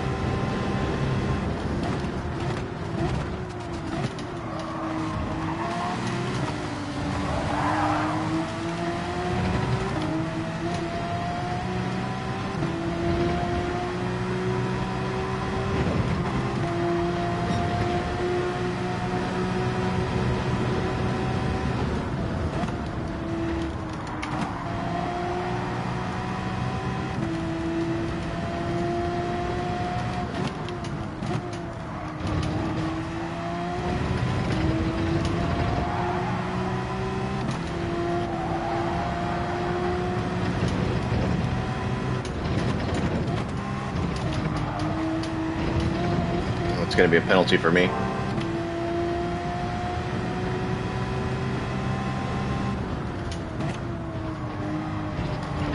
[SPEAKER 1] It's going to be a penalty for me.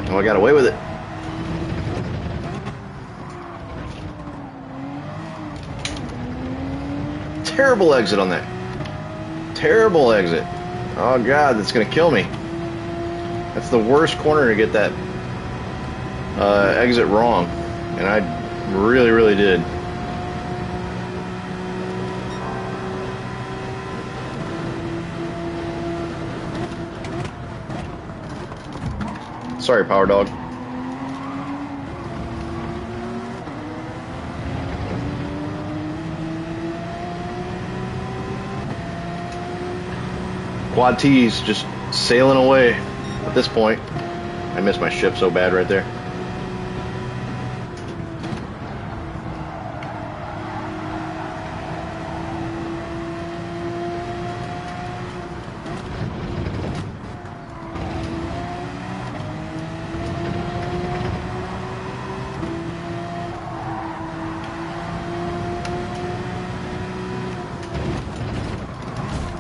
[SPEAKER 1] Oh, I got away with it. Terrible exit on that. Terrible exit. Oh God, that's going to kill me. That's the worst corner to get that exit wrong. And I really, really did. Sorry, Power Dog. Quad T's just sailing away at this point. I missed my ship so bad right there.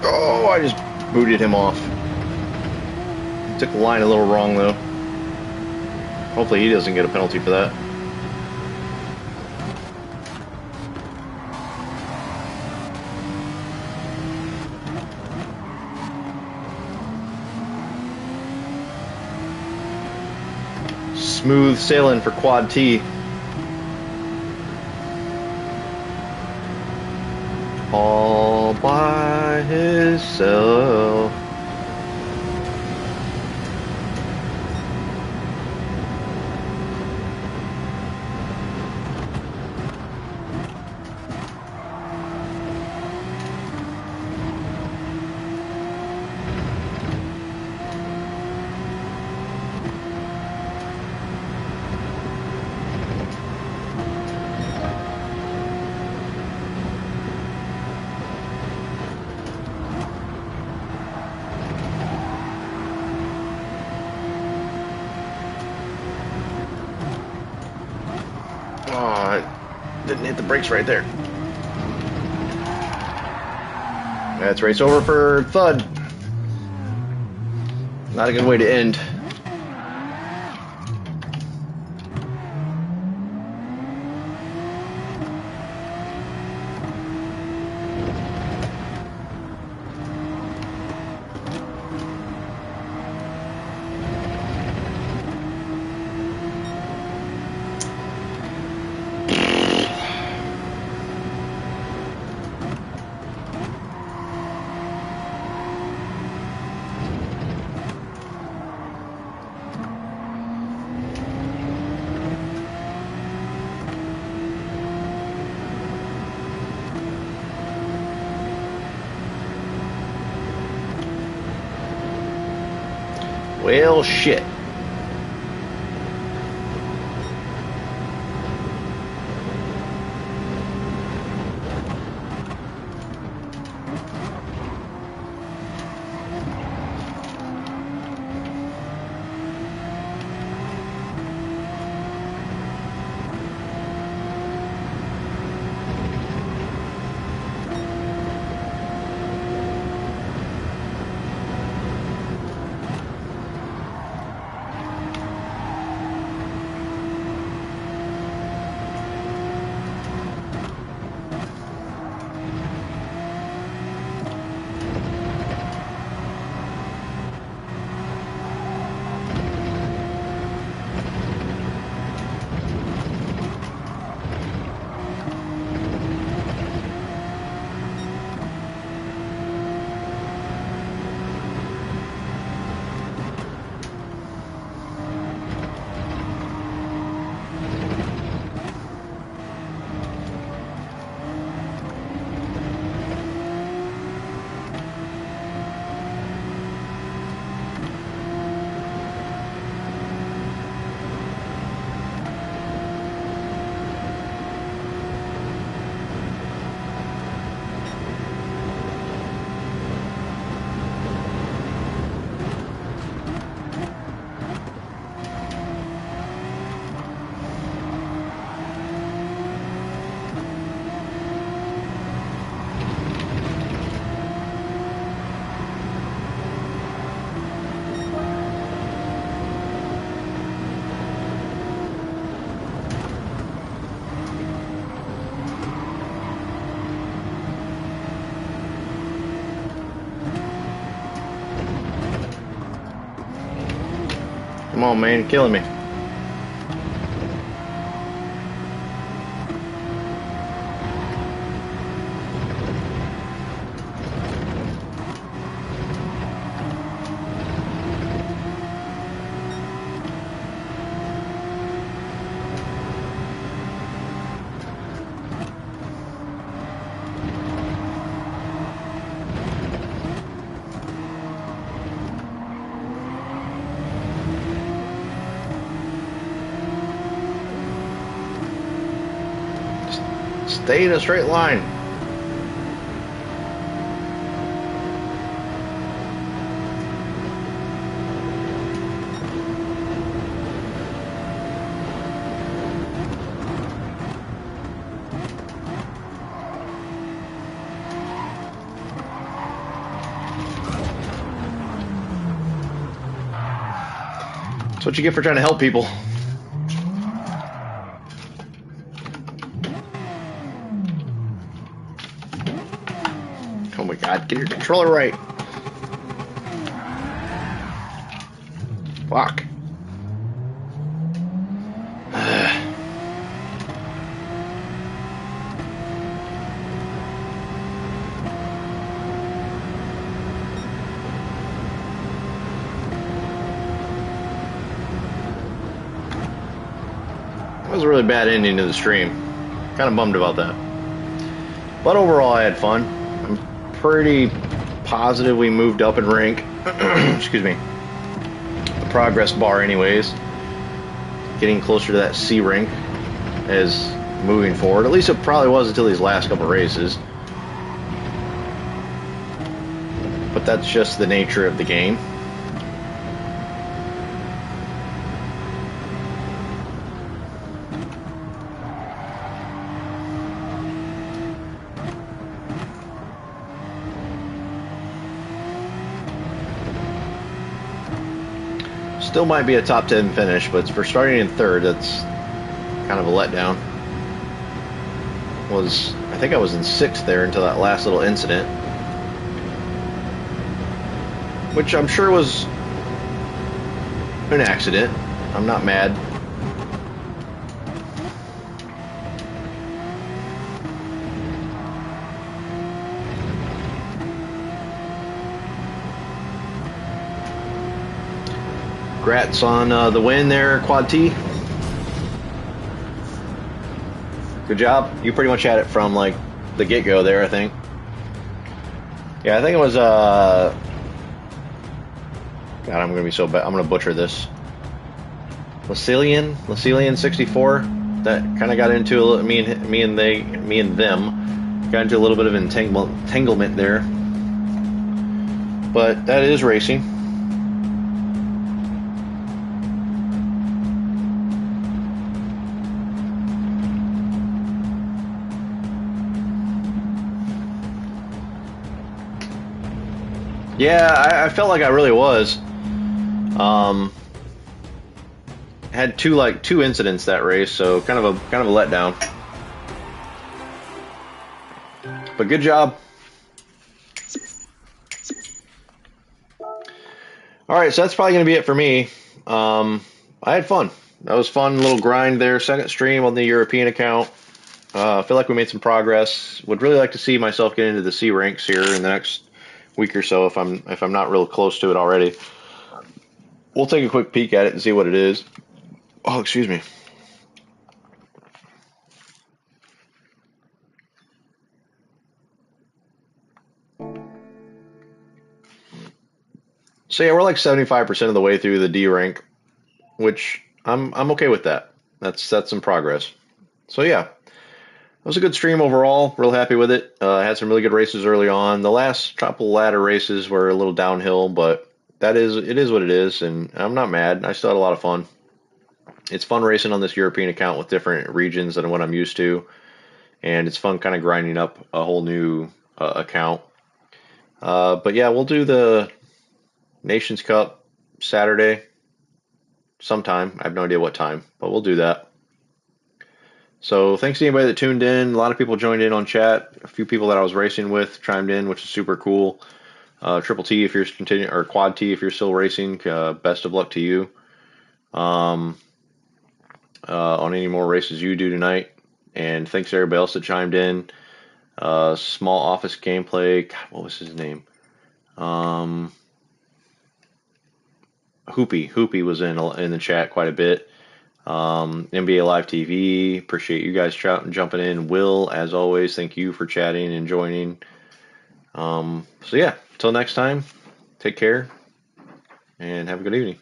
[SPEAKER 1] Oh, I just booted him off. Took the line a little wrong, though. Hopefully he doesn't get a penalty for that. Smooth sailing for Quad T. All by himself. Didn't hit the brakes right there. That's race over for Thud. Not a good way to end. Well, shit. Come on, man, you're killing me. Stay in a straight line. That's what you get for trying to help people. Oh my God, get your controller right. Fuck. That was a really bad ending to the stream. Kind of bummed about that. But overall, I had fun. I'm pretty positive we moved up in rank. Excuse me. The progress bar, anyways. Getting closer to that C rank as moving forward. At least it probably was until these last couple races. But that's just the nature of the game. Still might be a top 10 finish, but for starting in third, that's kind of a letdown. I think I was in sixth there until that last little incident, which I'm sure was an accident. I'm not mad. Congrats on the win there, Quad T. Good job. You pretty much had it from like the get-go there, I think. Yeah, I think it was God, I'm gonna be so bad. I'm gonna butcher this. Lasilian 64. That kind of got into me and them got into a little bit of entanglement there. But that is racing. Yeah, I felt like I really was. Had two incidents that race, so kind of a letdown. But good job. All right, so that's probably going to be it for me. I had fun. That was fun, little grind there. Second stream on the European account. I feel like we made some progress. Would really like to see myself get into the C ranks here in the next week or so if I'm not real close to it already. We'll take a quick peek at it and see what it is. Oh, excuse me. So yeah, we're like 75% of the way through the D rank, which I'm okay with that. That's some progress. So yeah, it was a good stream overall. Real happy with it. I had some really good races early on. The last couple ladder races were a little downhill, but it is what it is, and I'm not mad. I still had a lot of fun. It's fun racing on this European account with different regions than what I'm used to, and it's fun kind of grinding up a whole new account. But yeah, we'll do the Nations Cup Saturday sometime. I have no idea what time, but we'll do that. So thanks to anybody that tuned in. A lot of people joined in on chat. A few people that I was racing with chimed in, which is super cool. Triple T, if you're continuing, or Quad T, if you're still racing, best of luck to you on any more races you do tonight. And thanks to everybody else that chimed in. Small Office Gameplay. God, what was his name? Hoopy was in the chat quite a bit. NBA Live TV, appreciate you guys jumping in. Will, as always, thank you for chatting and joining. So yeah, until next time, take care and have a good evening.